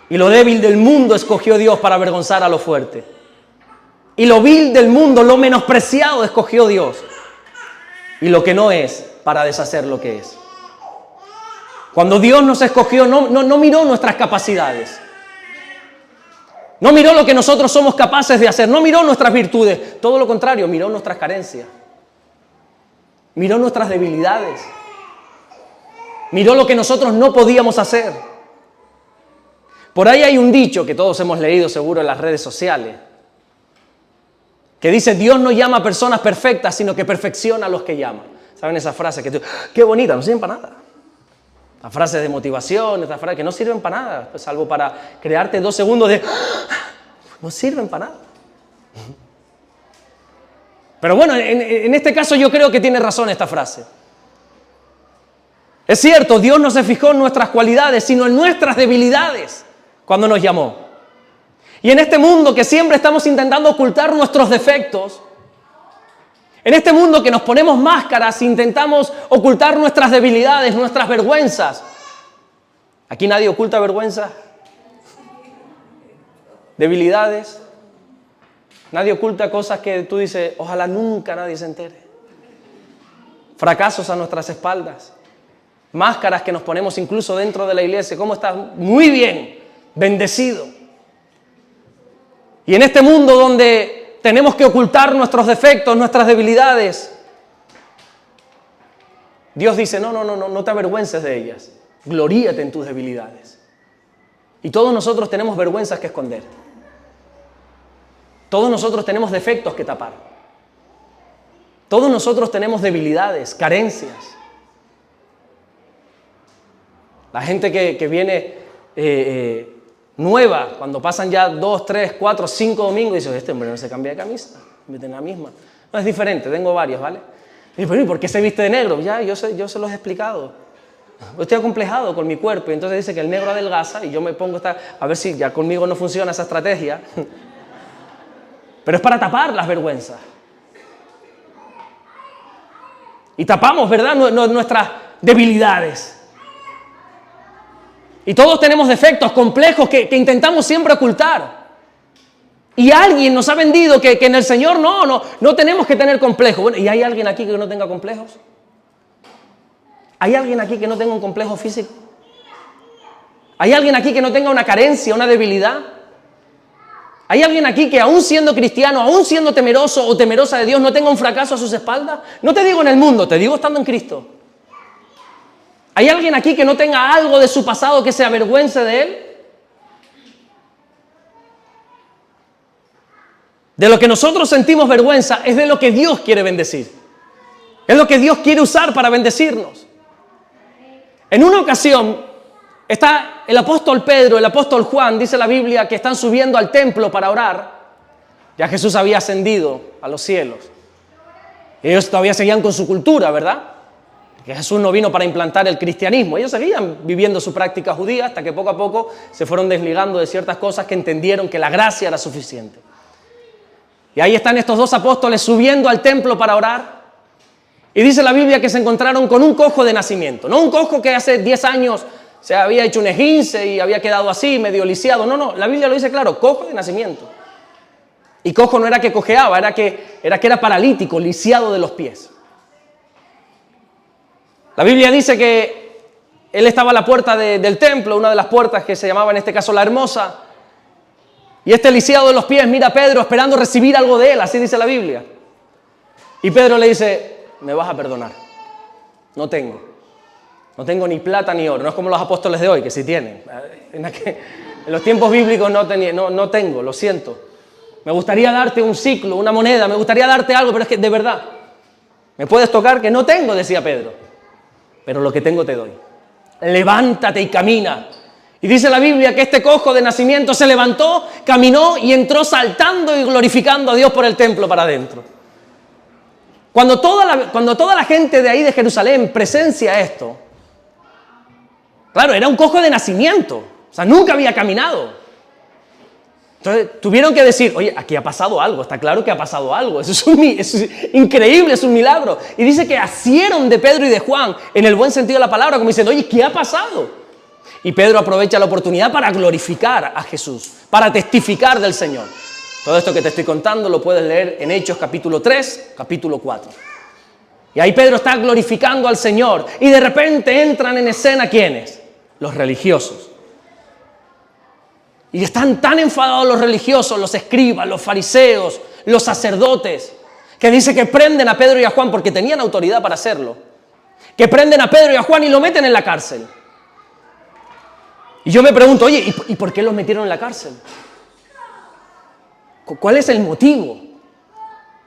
Y lo débil del mundo escogió Dios para avergonzar a lo fuerte. Y lo vil del mundo, lo menospreciado, escogió Dios. Y lo que no es, para deshacer lo que es. Cuando Dios nos escogió, no miró nuestras capacidades. No miró lo que nosotros somos capaces de hacer. No miró nuestras virtudes. Todo lo contrario, miró nuestras carencias. Miró nuestras debilidades. Miró lo que nosotros no podíamos hacer. Por ahí hay un dicho que todos hemos leído seguro en las redes sociales, que dice, Dios no llama a personas perfectas, sino que perfecciona a los que llama. ¿Saben esa frase? Qué bonita, no sirven para nada. Las frases de motivación, estas frases que no sirven para nada, pues, salvo para crearte 2 segundos de... No sirven para nada. Pero bueno, en este caso yo creo que tiene razón esta frase. Es cierto, Dios no se fijó en nuestras cualidades, sino en nuestras debilidades cuando nos llamó. Y en este mundo que siempre estamos intentando ocultar nuestros defectos, en este mundo que nos ponemos máscaras, intentamos ocultar nuestras debilidades, nuestras vergüenzas. ¿Aquí nadie oculta vergüenza? ¿Debilidades? Nadie oculta cosas que tú dices, ojalá nunca nadie se entere. Fracasos a nuestras espaldas. Máscaras que nos ponemos incluso dentro de la iglesia. ¿Cómo estás? Muy bien, bendecido. Y en este mundo donde tenemos que ocultar nuestros defectos, nuestras debilidades, Dios dice, no te avergüences de ellas. Gloríate en tus debilidades. Y todos nosotros tenemos vergüenzas que esconder. Todos nosotros tenemos defectos que tapar. Todos nosotros tenemos debilidades, carencias. La gente que viene nueva, cuando pasan ya 2, 3, 4, 5 domingos, dice, este hombre no se cambia de camisa, mete en la misma. No, es diferente, tengo varios, ¿vale? Y dice, ¿por qué se viste de negro? Ya, yo se los he explicado. Yo estoy acomplejado con mi cuerpo, y entonces dice que el negro adelgaza, y yo me pongo a ver si ya conmigo no funciona esa estrategia. Pero es para tapar las vergüenzas. Y tapamos, ¿verdad?, nuestras debilidades. Y todos tenemos defectos, complejos que intentamos siempre ocultar. Y alguien nos ha vendido que en el Señor no tenemos que tener complejos. Bueno, ¿y hay alguien aquí que no tenga complejos? ¿Hay alguien aquí que no tenga un complejo físico? ¿Hay alguien aquí que no tenga una carencia, una debilidad? ¿Hay alguien aquí que aún siendo cristiano, aún siendo temeroso o temerosa de Dios, no tenga un fracaso a sus espaldas? No te digo en el mundo, te digo estando en Cristo. ¿Hay alguien aquí que no tenga algo de su pasado que se avergüence de él? De lo que nosotros sentimos vergüenza es de lo que Dios quiere bendecir. Es lo que Dios quiere usar para bendecirnos. En una ocasión está el apóstol Pedro, el apóstol Juan, dice la Biblia, que están subiendo al templo para orar. Ya Jesús había ascendido a los cielos. Ellos todavía seguían con su cultura, ¿verdad? Que Jesús no vino para implantar el cristianismo. Ellos seguían viviendo su práctica judía hasta que poco a poco se fueron desligando de ciertas cosas que entendieron que la gracia era suficiente. Y ahí están estos 2 apóstoles subiendo al templo para orar. Y dice la Biblia que se encontraron con un cojo de nacimiento. No un cojo que hace 10 años se había hecho un esguince y había quedado así, medio lisiado. No, la Biblia lo dice claro, cojo de nacimiento. Y cojo no era que cojeaba, era que era paralítico, lisiado de los pies. La Biblia dice que Él estaba a la puerta del templo, una de las puertas que se llamaba en este caso la Hermosa. Y este lisiado de los pies mira a Pedro esperando recibir algo de él, así dice la Biblia. Y Pedro le dice, me vas a perdonar. No tengo ni plata ni oro. No es como los apóstoles de hoy, que sí tienen. En los tiempos bíblicos no tengo, lo siento. Me gustaría darte un ciclo, una moneda, me gustaría darte algo, pero es que de verdad, me puedes tocar que no tengo, decía Pedro. Pero lo que tengo te doy. Levántate y camina. Y dice la Biblia que este cojo de nacimiento se levantó, caminó y entró saltando y glorificando a Dios por el templo para adentro. Cuando toda la gente de ahí de Jerusalén presencia esto, claro, era un cojo de nacimiento, o sea, nunca había caminado. Entonces tuvieron que decir, oye, aquí ha pasado algo, está claro que ha pasado algo, eso es increíble, es un milagro. Y dice que asieron de Pedro y de Juan, en el buen sentido de la palabra, como diciendo, oye, ¿qué ha pasado? Y Pedro aprovecha la oportunidad para glorificar a Jesús, para testificar del Señor. Todo esto que te estoy contando lo puedes leer en Hechos capítulo 3, capítulo 4. Y ahí Pedro está glorificando al Señor. Y de repente entran en escena, ¿quiénes? Los religiosos. Y están tan enfadados los religiosos, los escribas, los fariseos, los sacerdotes, que dice que prenden a Pedro y a Juan porque tenían autoridad para hacerlo. Que prenden a Pedro y a Juan y lo meten en la cárcel. Y yo me pregunto, oye, ¿y por qué los metieron en la cárcel? ¿Cuál es el motivo?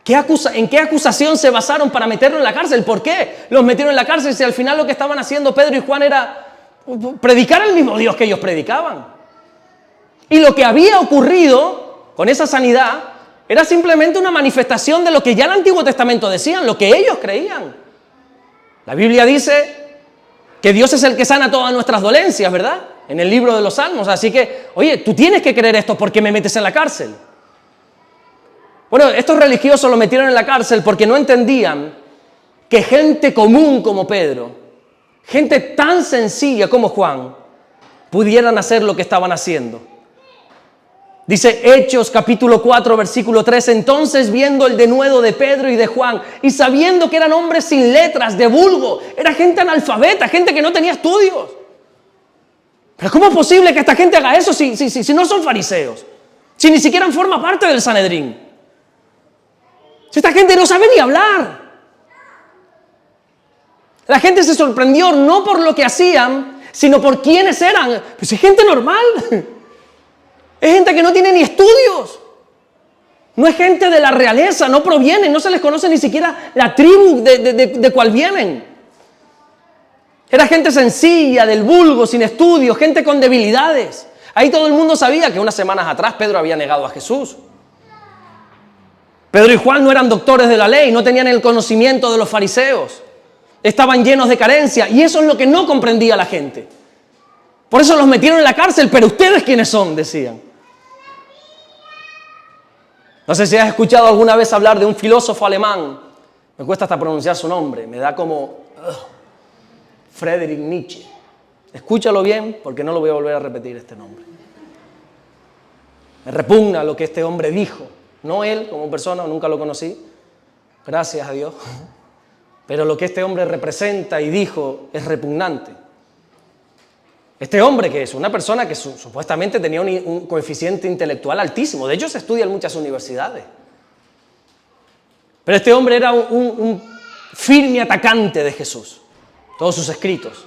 ¿En qué acusación se basaron para meterlo en la cárcel? ¿Por qué los metieron en la cárcel si al final lo que estaban haciendo Pedro y Juan era predicar el mismo Dios que ellos predicaban? Y lo que había ocurrido con esa sanidad era simplemente una manifestación de lo que ya el Antiguo Testamento decían, lo que ellos creían. La Biblia dice que Dios es el que sana todas nuestras dolencias, ¿verdad? En el libro de los Salmos. Así que, oye, tú tienes que creer esto, ¿por qué me metes en la cárcel? Bueno, estos religiosos lo metieron en la cárcel porque no entendían que gente común como Pedro, gente tan sencilla como Juan, pudieran hacer lo que estaban haciendo. Dice Hechos capítulo 4 versículo 3, entonces viendo el denuedo de Pedro y de Juan y sabiendo que eran hombres sin letras, de vulgo, era gente analfabeta, gente que no tenía estudios. Pero ¿cómo es posible que esta gente haga eso si no son fariseos? Si ni siquiera forma parte del Sanedrín. Si esta gente no sabe ni hablar. La gente se sorprendió no por lo que hacían, sino por quiénes eran. Pues es gente normal. Es gente que no tiene ni estudios. No es gente de la realeza, no provienen, no se les conoce ni siquiera la tribu de cuál vienen. Era gente sencilla, del vulgo, sin estudios, gente con debilidades. Ahí todo el mundo sabía que unas semanas atrás Pedro había negado a Jesús. Pedro y Juan no eran doctores de la ley, no tenían el conocimiento de los fariseos. Estaban llenos de carencia y eso es lo que no comprendía la gente. Por eso los metieron en la cárcel, pero ¿ustedes quiénes son?, decían. No sé si has escuchado alguna vez hablar de un filósofo alemán. Me cuesta hasta pronunciar su nombre, me da como Friedrich Nietzsche. Escúchalo bien porque no lo voy a volver a repetir este nombre. Me repugna lo que este hombre dijo. No él como persona, nunca lo conocí, gracias a Dios. Pero lo que este hombre representa y dijo es repugnante. Este hombre, que es una persona que supuestamente tenía un coeficiente intelectual altísimo, de hecho se estudia en muchas universidades. Pero este hombre era un firme atacante de Jesús. Todos sus escritos.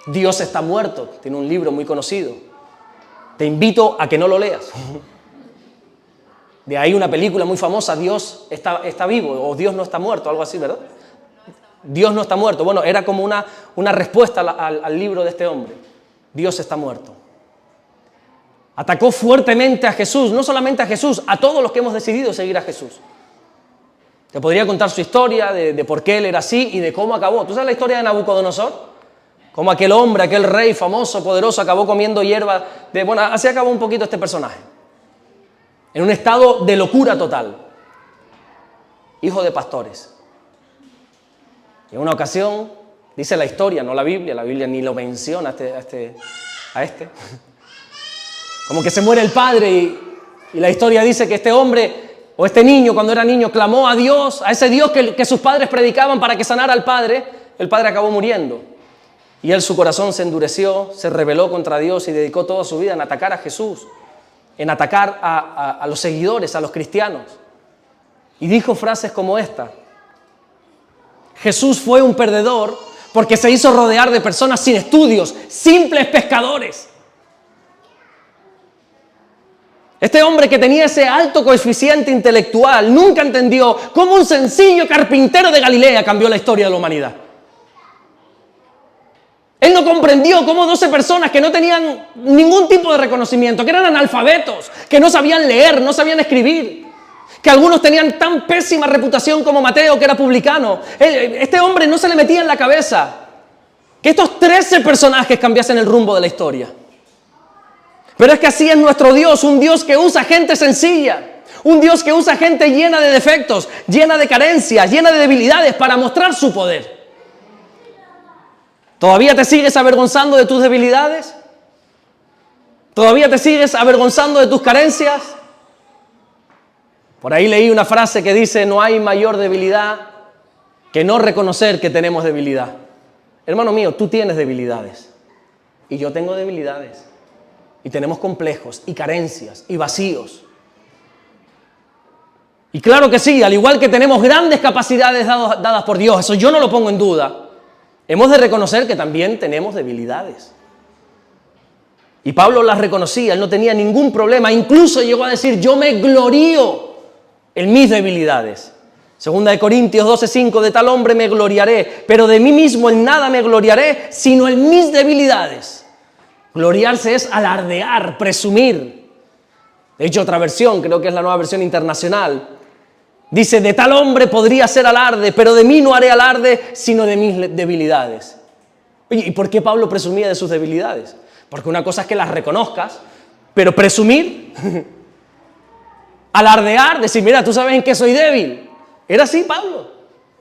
Dios está muerto, tiene un libro muy conocido. Te invito a que no lo leas. De ahí una película muy famosa, Dios está vivo, o Dios no está muerto, algo así, ¿verdad? Dios no está muerto. Bueno, era como una respuesta al libro de este hombre. Dios está muerto. Atacó fuertemente a Jesús, no solamente a Jesús, a todos los que hemos decidido seguir a Jesús. Te podría contar su historia de por qué él era así y de cómo acabó. ¿Tú sabes la historia de Nabucodonosor? Cómo aquel hombre, aquel rey famoso, poderoso, acabó comiendo hierba. Bueno, así acabó un poquito este personaje. En un estado de locura total. Hijo de pastores. Y en una ocasión, dice la historia, no la Biblia ni lo menciona a este. Como que se muere el padre y la historia dice que este hombre, o este niño cuando era niño, clamó a Dios, a ese Dios que sus padres predicaban para que sanara al padre. El padre acabó muriendo. Y él, su corazón se endureció, se rebeló contra Dios y dedicó toda su vida en atacar a Jesús, en atacar a los seguidores, a los cristianos. Y dijo frases como esta: Jesús fue un perdedor porque se hizo rodear de personas sin estudios, simples pescadores. Este hombre que tenía ese alto coeficiente intelectual nunca entendió cómo un sencillo carpintero de Galilea cambió la historia de la humanidad. Él no comprendió cómo 12 personas que no tenían ningún tipo de reconocimiento, que eran analfabetos, que no sabían leer, no sabían escribir, que algunos tenían tan pésima reputación como Mateo, que era publicano. Este hombre no se le metía en la cabeza que estos 13 personajes cambiasen el rumbo de la historia. Pero es que así es nuestro Dios, un Dios que usa gente sencilla, un Dios que usa gente llena de defectos, llena de carencias, llena de debilidades para mostrar su poder. ¿Todavía te sigues avergonzando de tus debilidades? ¿Todavía te sigues avergonzando de tus carencias? Por ahí leí una frase que dice: no hay mayor debilidad que no reconocer que tenemos debilidad. Hermano mío, tú tienes debilidades y yo tengo debilidades y tenemos complejos y carencias y vacíos. Y claro que sí, al igual que tenemos grandes capacidades dadas por Dios, eso yo no lo pongo en duda. Hemos de reconocer que también tenemos debilidades. Y Pablo las reconocía, él no tenía ningún problema. Incluso llegó a decir: yo me glorío en mis debilidades. Segunda de Corintios 12:5, de tal hombre me gloriaré, pero de mí mismo en nada me gloriaré, sino en mis debilidades. Gloriarse es alardear, presumir. De hecho, otra versión, creo que es la Nueva Versión Internacional, dice: de tal hombre podría hacer alarde, pero de mí no haré alarde, sino de mis debilidades. Oye, ¿y por qué Pablo presumía de sus debilidades? Porque una cosa es que las reconozcas, pero presumir, alardear, decir: mira, tú sabes en qué soy débil. Era así Pablo.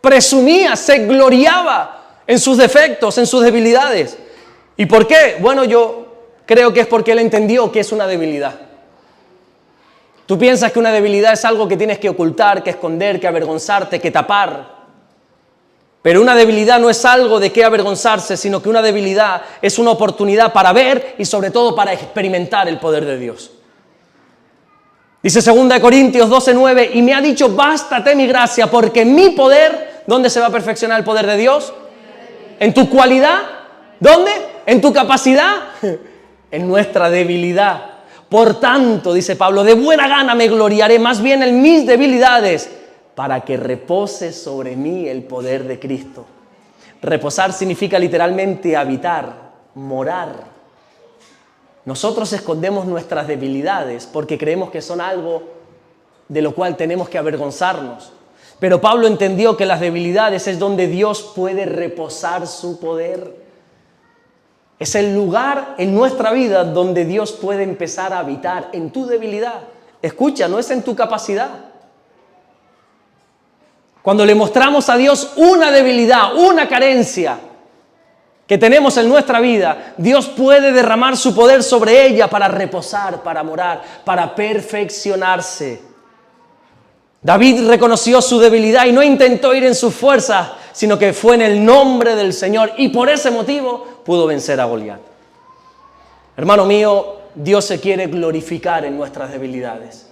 Presumía, se gloriaba en sus defectos, en sus debilidades. ¿Y por qué? Bueno, yo creo que es porque él entendió que es una debilidad. Tú piensas que una debilidad es algo que tienes que ocultar, que esconder, que avergonzarte, que tapar. Pero una debilidad no es algo de qué avergonzarse, sino que una debilidad es una oportunidad para ver y sobre todo para experimentar el poder de Dios. Dice 2 Corintios 12:9, y me ha dicho: bástate mi gracia, porque mi poder, ¿dónde se va a perfeccionar el poder de Dios? ¿En tu cualidad? ¿Dónde? ¿En tu capacidad? En nuestra debilidad. Por tanto, dice Pablo, de buena gana me gloriaré más bien en mis debilidades, para que repose sobre mí el poder de Cristo. Reposar significa literalmente habitar, morar. Nosotros escondemos nuestras debilidades porque creemos que son algo de lo cual tenemos que avergonzarnos. Pero Pablo entendió que las debilidades es donde Dios puede reposar su poder. Es el lugar en nuestra vida donde Dios puede empezar a habitar, en tu debilidad. Escucha, no es en tu capacidad. Cuando le mostramos a Dios una debilidad, una carencia que tenemos en nuestra vida, Dios puede derramar su poder sobre ella para reposar, para morar, para perfeccionarse. David reconoció su debilidad y no intentó ir en sus fuerzas, sino que fue en el nombre del Señor, y por ese motivo pudo vencer a Goliat. Hermano mío, Dios se quiere glorificar en nuestras debilidades.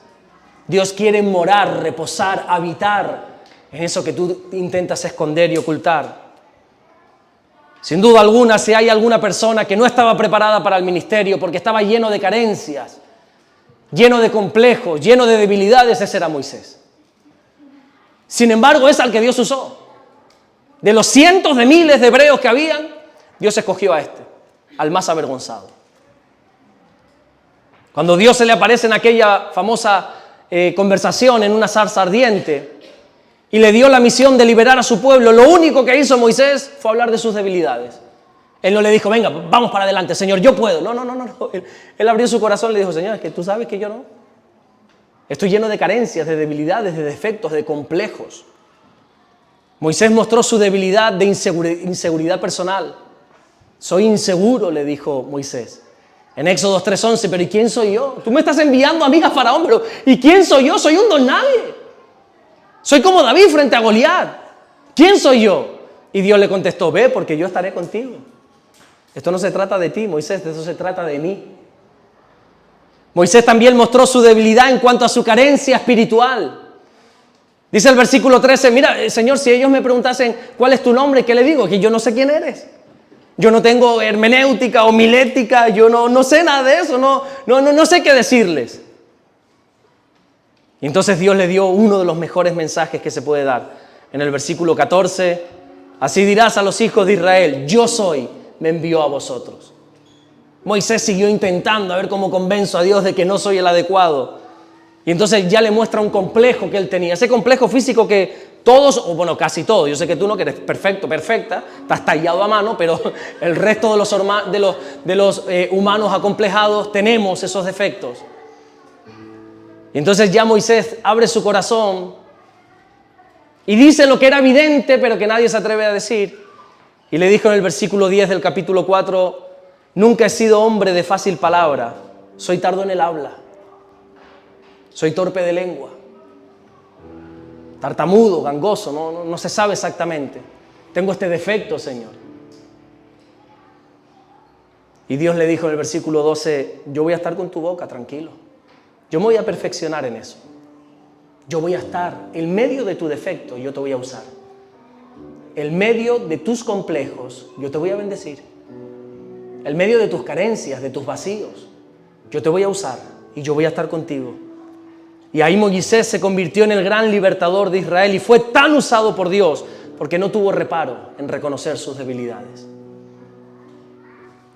Dios quiere morar, reposar, habitar en eso que tú intentas esconder y ocultar. Sin duda alguna, si hay alguna persona que no estaba preparada para el ministerio porque estaba lleno de carencias, lleno de complejos, lleno de debilidades, ese era Moisés. Sin embargo, es al que Dios usó. De los cientos de miles de hebreos que habían, Dios escogió a este, al más avergonzado. Cuando Dios se le aparece en aquella famosa conversación en una zarza ardiente y le dio la misión de liberar a su pueblo, lo único que hizo Moisés fue hablar de sus debilidades. Él no le dijo: venga, vamos para adelante, Señor, yo puedo. No. Él abrió su corazón y le dijo: Señor, es que tú sabes que yo no. Estoy lleno de carencias, de debilidades, de defectos, de complejos. Moisés mostró su debilidad de inseguridad personal. Soy inseguro, le dijo Moisés. En Éxodo 3:11, pero ¿y quién soy yo? Tú me estás enviando a mí a Faraón, pero ¿y quién soy yo? Soy un don nadie. Soy como David frente a Goliat. ¿Quién soy yo? Y Dios le contestó: ve, porque yo estaré contigo. Esto no se trata de ti, Moisés, esto se trata de mí. Moisés también mostró su debilidad en cuanto a su carencia espiritual. Dice el versículo 13, mira, Señor, si ellos me preguntasen cuál es tu nombre, ¿qué le digo? Que yo no sé quién eres. Yo no tengo hermenéutica o milética, yo no sé nada de eso, no sé qué decirles. Y entonces Dios le dio uno de los mejores mensajes que se puede dar. En el versículo 14, así dirás a los hijos de Israel, yo soy, me envió a vosotros. Moisés siguió intentando a ver cómo convenzo a Dios de que no soy el adecuado. Y entonces ya le muestra un complejo que él tenía. Ese complejo físico que todos, o bueno, casi todos, yo sé que tú no, que eres perfecto, perfecta, estás tallado a mano, pero el resto de los humanos acomplejados tenemos esos defectos. Y entonces ya Moisés abre su corazón y dice lo que era evidente, pero que nadie se atreve a decir. Y le dijo en el versículo 10 del capítulo 4, nunca he sido hombre de fácil palabra, soy tardo en el habla, soy torpe de lengua, tartamudo, gangoso, no se sabe exactamente. Tengo este defecto, Señor. Y Dios le dijo en el versículo 12, yo voy a estar con tu boca, tranquilo. Yo me voy a perfeccionar en eso. Yo voy a estar en medio de tu defecto, yo te voy a usar. En medio de tus complejos, yo te voy a bendecir. En medio de tus carencias, de tus vacíos, yo te voy a usar y yo voy a estar contigo. Y ahí Moisés se convirtió en el gran libertador de Israel y fue tan usado por Dios porque no tuvo reparo en reconocer sus debilidades.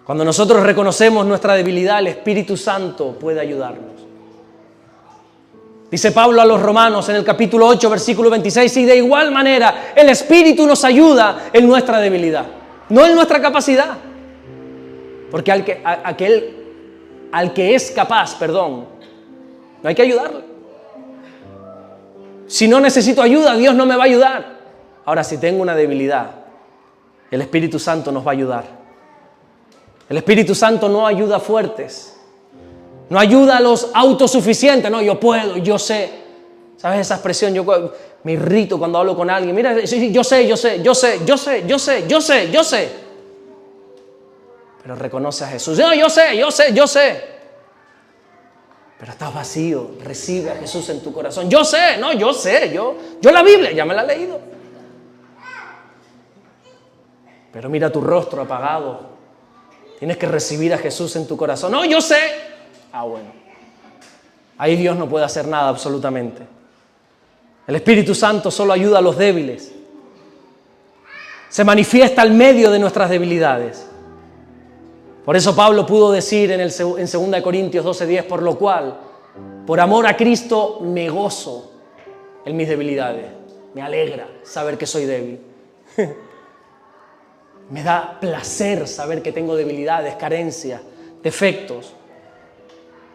Cuando nosotros reconocemos nuestra debilidad, el Espíritu Santo puede ayudarnos. Dice Pablo a los Romanos en el capítulo 8, versículo 26, y de igual manera el Espíritu nos ayuda en nuestra debilidad, no en nuestra capacidad. Porque al que es capaz, no hay que ayudarle. Si no necesito ayuda, Dios no me va a ayudar. Ahora, si tengo una debilidad, el Espíritu Santo nos va a ayudar. El Espíritu Santo no ayuda a fuertes, no ayuda a los autosuficientes. No, yo puedo, yo sé. ¿Sabes esa expresión? Yo me irrito cuando hablo con alguien. Mira, yo sé. Pero reconoce a Jesús. No, yo sé. Pero estás vacío, recibe a Jesús en tu corazón. Yo sé, yo la Biblia ya me la he leído. Pero mira tu rostro apagado. Tienes que recibir a Jesús en tu corazón. No, yo sé. Bueno. Ahí Dios no puede hacer nada absolutamente. El Espíritu Santo solo ayuda a los débiles. Se manifiesta al medio de nuestras debilidades. Por eso Pablo pudo decir en 2 Corintios 12:10, por lo cual, por amor a Cristo, me gozo en mis debilidades. Me alegra saber que soy débil. Me da placer saber que tengo debilidades, carencias, defectos.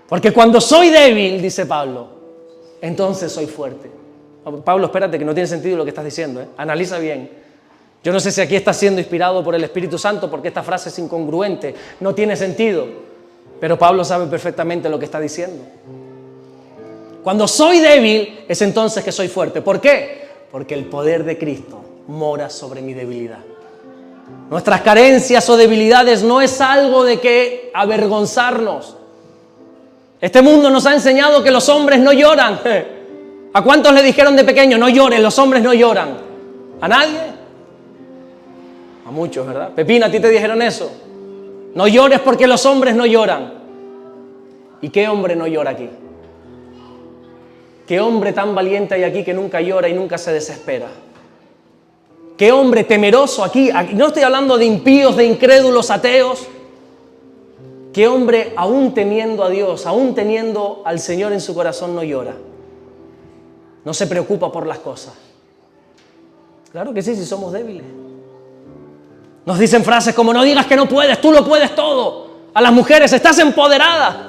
Porque cuando soy débil, dice Pablo, entonces soy fuerte. Pablo, espérate, que no tiene sentido lo que estás diciendo, ¿eh? Analiza bien. Yo no sé si aquí estás siendo inspirado por el Espíritu Santo porque esta frase es incongruente, no tiene sentido. Pero Pablo sabe perfectamente lo que está diciendo. Cuando soy débil, es entonces que soy fuerte. ¿Por qué? Porque el poder de Cristo mora sobre mi debilidad. Nuestras carencias o debilidades no es algo de que avergonzarnos. Este mundo nos ha enseñado que los hombres no lloran. ¿A cuántos le dijeron de pequeño, no lloren, los hombres no lloran? ¿A nadie? A muchos, ¿verdad? Pepina, ¿a ti te dijeron eso? No llores porque los hombres no lloran. ¿Y qué hombre no llora aquí? ¿Qué hombre tan valiente hay aquí que nunca llora y nunca se desespera? ¿Qué hombre temeroso aquí? No estoy hablando de impíos, de incrédulos, ateos. ¿Qué hombre, aún temiendo a Dios, aún teniendo al Señor en su corazón, no llora? No se preocupa por las cosas. Claro que sí, si somos débiles. Nos dicen frases como, no digas que no puedes, tú lo puedes todo. A las mujeres, estás empoderada.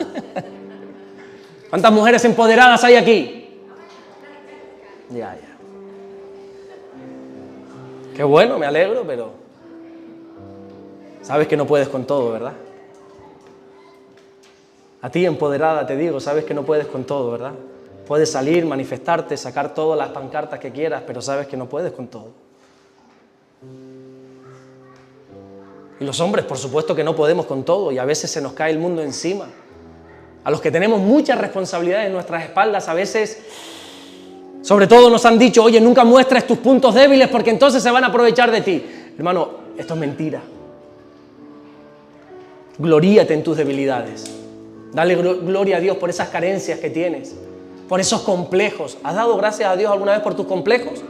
¿Cuántas mujeres empoderadas hay aquí? Ya. Qué bueno, me alegro, pero sabes que no puedes con todo, ¿verdad? A ti, empoderada, te digo, sabes que no puedes con todo, ¿verdad? Puedes salir, manifestarte, sacar todas las pancartas que quieras, pero sabes que no puedes con todo. Y los hombres, por supuesto que no podemos con todo y a veces se nos cae el mundo encima. A los que tenemos muchas responsabilidades en nuestras espaldas, a veces, sobre todo nos han dicho, oye, nunca muestres tus puntos débiles porque entonces se van a aprovechar de ti. Hermano, esto es mentira. Gloríate en tus debilidades. Dale gloria a Dios por esas carencias que tienes, por esos complejos. ¿Has dado gracias a Dios alguna vez por tus complejos?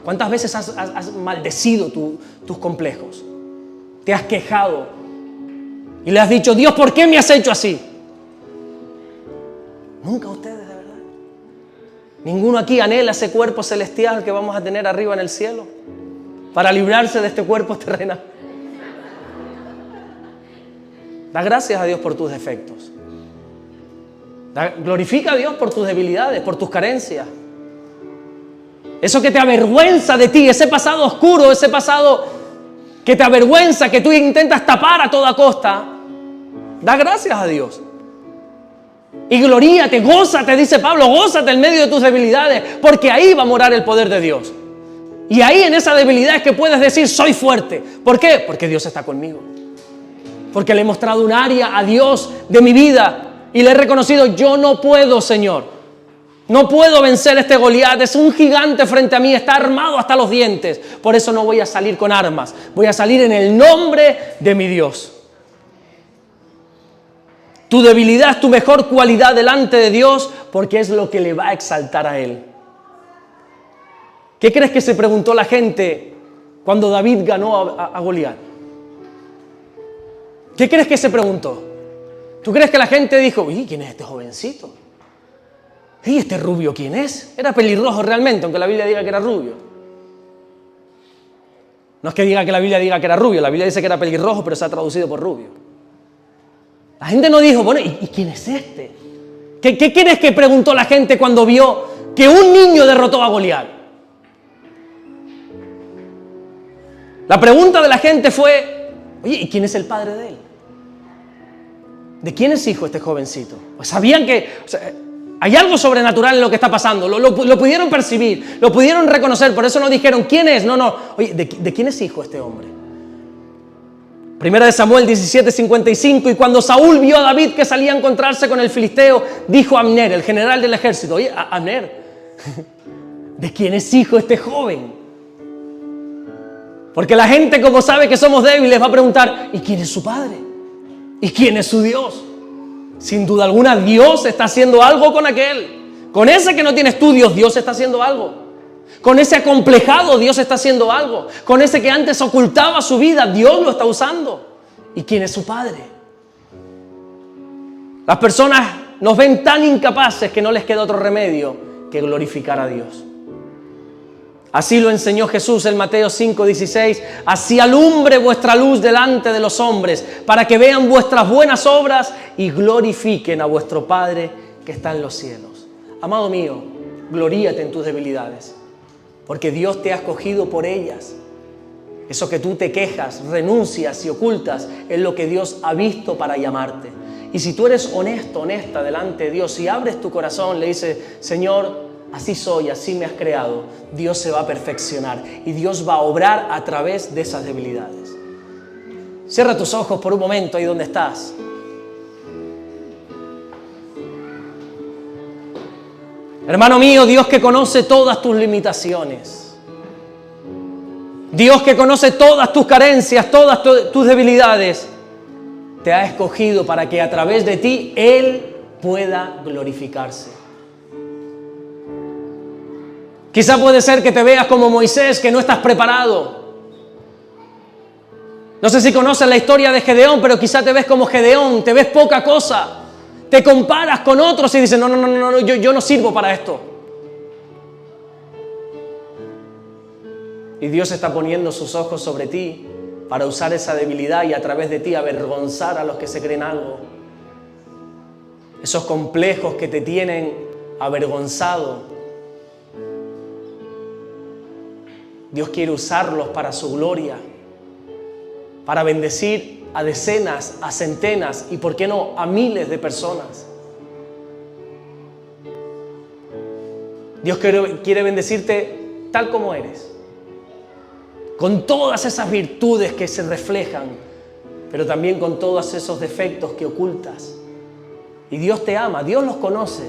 ¿Cuántas veces has maldecido tus complejos? Te has quejado y le has dicho, Dios, ¿por qué me has hecho así? Nunca ustedes, de verdad. Ninguno aquí anhela ese cuerpo celestial que vamos a tener arriba en el cielo para librarse de este cuerpo terrenal. Da gracias a Dios por tus defectos. Glorifica a Dios por tus debilidades, por tus carencias. Eso que te avergüenza de ti, ese pasado oscuro, ese pasado que te avergüenza, que tú intentas tapar a toda costa. Da gracias a Dios. Y gloríate, gózate, dice Pablo, gózate en medio de tus debilidades, porque ahí va a morar el poder de Dios. Y ahí en esa debilidad es que puedes decir, soy fuerte. ¿Por qué? Porque Dios está conmigo. Porque le he mostrado un área a Dios de mi vida y le he reconocido, yo no puedo, Señor. No puedo vencer este Goliat, es un gigante frente a mí, está armado hasta los dientes. Por eso no voy a salir con armas, voy a salir en el nombre de mi Dios. Tu debilidad es tu mejor cualidad delante de Dios porque es lo que le va a exaltar a Él. ¿Qué crees que se preguntó la gente cuando David ganó a Goliat? ¿Qué crees que se preguntó? ¿Tú crees que la gente dijo, ¿y quién es este jovencito? ¿Y este rubio quién es? Era pelirrojo realmente, aunque la Biblia diga que era rubio. No es que diga que la Biblia diga que era rubio, la Biblia dice que era pelirrojo, pero se ha traducido por rubio. La gente no dijo, bueno, ¿y quién es este? ¿Qué crees que preguntó la gente cuando vio que un niño derrotó a Goliat? La pregunta de la gente fue, oye, ¿y quién es el padre de él? ¿De quién es hijo este jovencito? Pues sabían que hay algo sobrenatural en lo que está pasando, lo pudieron percibir, lo pudieron reconocer, por eso no dijeron, ¿quién es? No, oye, ¿de quién es hijo este hombre? Primera de Samuel 17:55, y cuando Saúl vio a David que salía a encontrarse con el filisteo, dijo a Abner, el general del ejército, oye, Abner, ¿de quién es hijo este joven? Porque la gente, como sabe que somos débiles, va a preguntar, ¿y quién es su padre? ¿Y quién es su Dios? Sin duda alguna, Dios está haciendo algo con aquel. Con ese que no tiene estudios, Dios está haciendo algo. Con ese acomplejado, Dios está haciendo algo. Con ese que antes ocultaba su vida, Dios lo está usando. ¿Y quién es su padre? Las personas nos ven tan incapaces que no les queda otro remedio que glorificar a Dios. Así lo enseñó Jesús en Mateo 5:16. Así alumbre vuestra luz delante de los hombres, para que vean vuestras buenas obras y glorifiquen a vuestro Padre que está en los cielos. Amado mío, gloríate en tus debilidades, porque Dios te ha escogido por ellas. Eso que tú te quejas, renuncias y ocultas es lo que Dios ha visto para llamarte. Y si tú eres honesto, honesta delante de Dios y abres tu corazón, le dices, Señor, así soy, así me has creado, Dios se va a perfeccionar y Dios va a obrar a través de esas debilidades. Cierra tus ojos por un momento ahí donde estás. Hermano mío, Dios que conoce todas tus limitaciones, Dios que conoce todas tus carencias, todas tus debilidades, te ha escogido para que a través de ti Él pueda glorificarse. Quizá puede ser que te veas como Moisés, que no estás preparado. No sé si conoces la historia de Gedeón, pero quizá te ves como Gedeón, te ves poca cosa. Te comparas con otros y dices, no, yo no sirvo para esto. Y Dios está poniendo sus ojos sobre ti para usar esa debilidad y a través de ti avergonzar a los que se creen algo. Esos complejos que te tienen avergonzado. Dios quiere usarlos para su gloria, para bendecir a decenas, a centenas y, ¿por qué no?, a miles de personas. Dios quiere bendecirte tal como eres, con todas esas virtudes que se reflejan pero también con todos esos defectos que ocultas. Y Dios te ama, Dios los conoce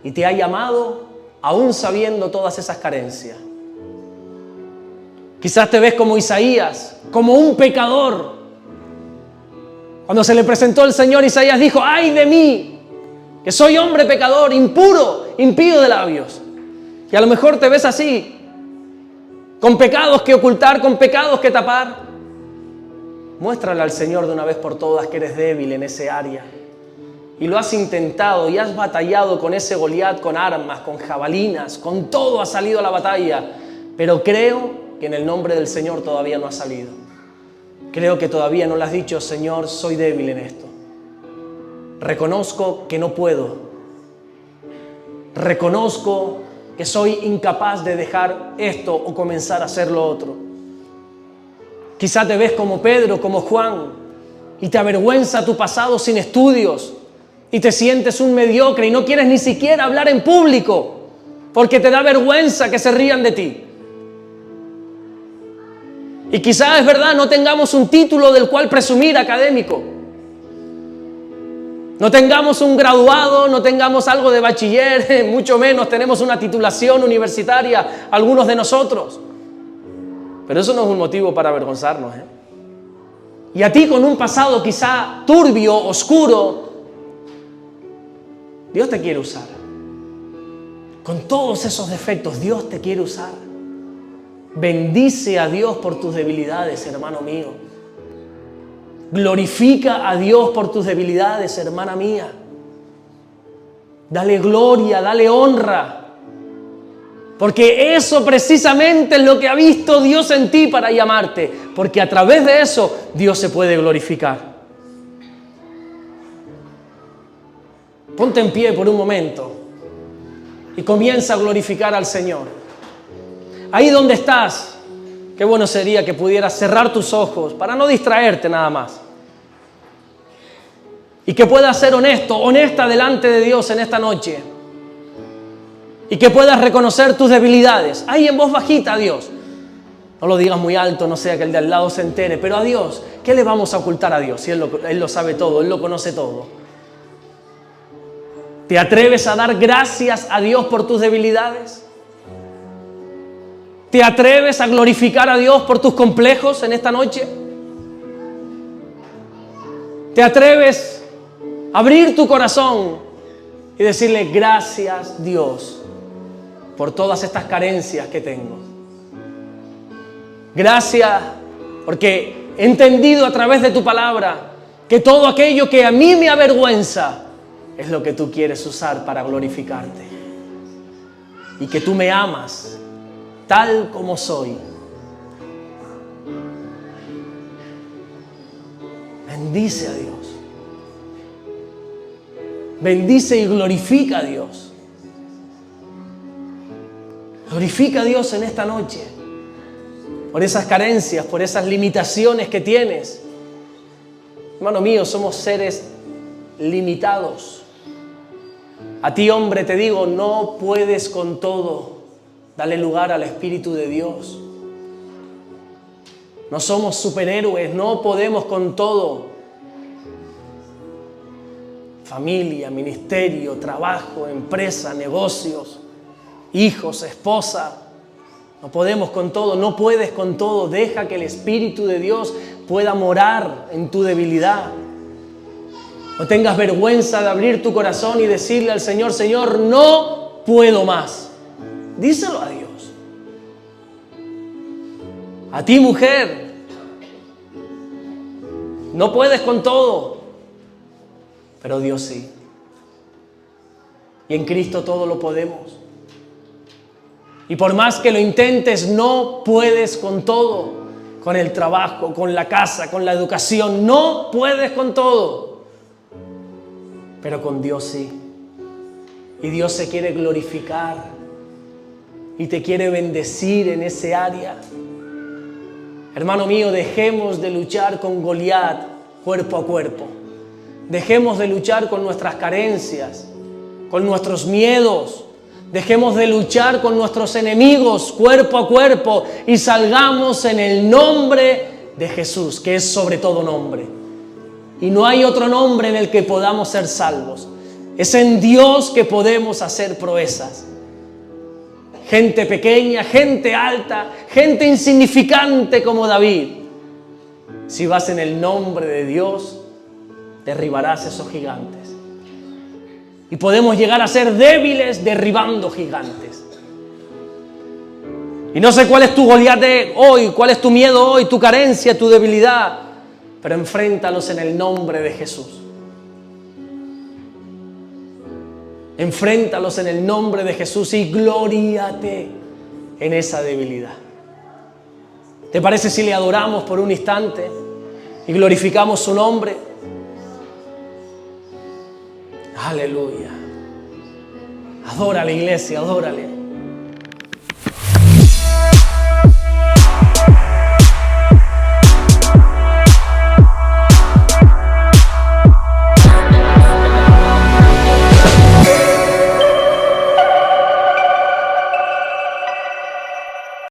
y te ha llamado aún sabiendo todas esas carencias. Quizás te ves como Isaías, como un pecador. Cuando se le presentó el Señor, Isaías dijo: ¡ay de mí, que soy hombre pecador, impuro, impío de labios! Y a lo mejor te ves así, con pecados que ocultar, con pecados que tapar. Muéstrale al Señor de una vez por todas que eres débil en ese área. Y lo has intentado y has batallado con ese Goliat, con armas, con jabalinas, con todo has salido a la batalla. Pero creo que en el nombre del Señor todavía no has salido. Creo que todavía no le has dicho: Señor, soy débil en esto. Reconozco que no puedo. Reconozco que soy incapaz de dejar esto o comenzar a hacer lo otro. Quizá te ves como Pedro, como Juan, y te avergüenza tu pasado sin estudios, y te sientes un mediocre y no quieres ni siquiera hablar en público, porque te da vergüenza que se rían de ti. Y quizá es verdad, no tengamos un título del cual presumir académico. No tengamos un graduado, no tengamos algo de bachiller, mucho menos tenemos una titulación universitaria, algunos de nosotros. Pero eso no es un motivo para avergonzarnos, ¿eh? Y a ti con un pasado quizá turbio, oscuro, Dios te quiere usar. Con todos esos defectos, Dios te quiere usar. Bendice a Dios por tus debilidades, hermano mío. Glorifica a Dios por tus debilidades, hermana mía. Dale gloria, dale honra. Porque eso precisamente es lo que ha visto Dios en ti para llamarte. Porque a través de eso Dios se puede glorificar. Ponte en pie por un momento y comienza a glorificar al Señor. Ahí donde estás, qué bueno sería que pudieras cerrar tus ojos para no distraerte nada más. Y que puedas ser honesto, honesta delante de Dios en esta noche. Y que puedas reconocer tus debilidades. Ahí en voz bajita a Dios. No lo digas muy alto, no sea que el de al lado se entere. Pero a Dios, ¿qué le vamos a ocultar a Dios? Si Él lo sabe todo, Él lo conoce todo. ¿Te atreves a dar gracias a Dios por tus debilidades? ¿Te atreves a glorificar a Dios por tus complejos en esta noche? ¿Te atreves a abrir tu corazón y decirle: gracias, Dios, por todas estas carencias que tengo? Gracias porque he entendido a través de tu palabra que todo aquello que a mí me avergüenza es lo que tú quieres usar para glorificarte. Y que tú me amas tal como soy. Bendice a Dios. Bendice y glorifica a Dios. Glorifica a Dios en esta noche. Por esas carencias, por esas limitaciones que tienes. Hermano mío, somos seres limitados. A ti, hombre, te digo, no puedes con todo. Dale lugar al Espíritu de Dios. No somos superhéroes, no podemos con todo. Familia, ministerio, trabajo, empresa, negocios, hijos, esposa. No podemos con todo, no puedes con todo. Deja que el Espíritu de Dios pueda morar en tu debilidad. No tengas vergüenza de abrir tu corazón y decirle al Señor: Señor, no puedo más. Díselo a Dios. A ti, mujer, no puedes con todo, pero Dios sí. Y en Cristo todo lo podemos. Y por más que lo intentes, no puedes con todo. Con el trabajo, con la casa, con la educación, no puedes con todo. Pero con Dios sí. Y Dios se quiere glorificar y te quiere bendecir en ese área. Hermano mío, dejemos de luchar con Goliat cuerpo a cuerpo. Dejemos de luchar con nuestras carencias, con nuestros miedos. Dejemos de luchar con nuestros enemigos cuerpo a cuerpo y salgamos en el nombre de Jesús, que es sobre todo nombre. Y no hay otro nombre en el que podamos ser salvos. Es en Dios que podemos hacer proezas. Gente pequeña, gente alta, gente insignificante como David. Si vas en el nombre de Dios, derribarás esos gigantes. Y podemos llegar a ser débiles derribando gigantes. Y no sé cuál es tu Goliat de hoy, cuál es tu miedo hoy, tu carencia, tu debilidad, pero enfréntalos en el nombre de Jesús. Enfréntalos en el nombre de Jesús y glóriate en esa debilidad. ¿Te parece si le adoramos por un instante y glorificamos su nombre? Aleluya. Adórale, iglesia, adórale.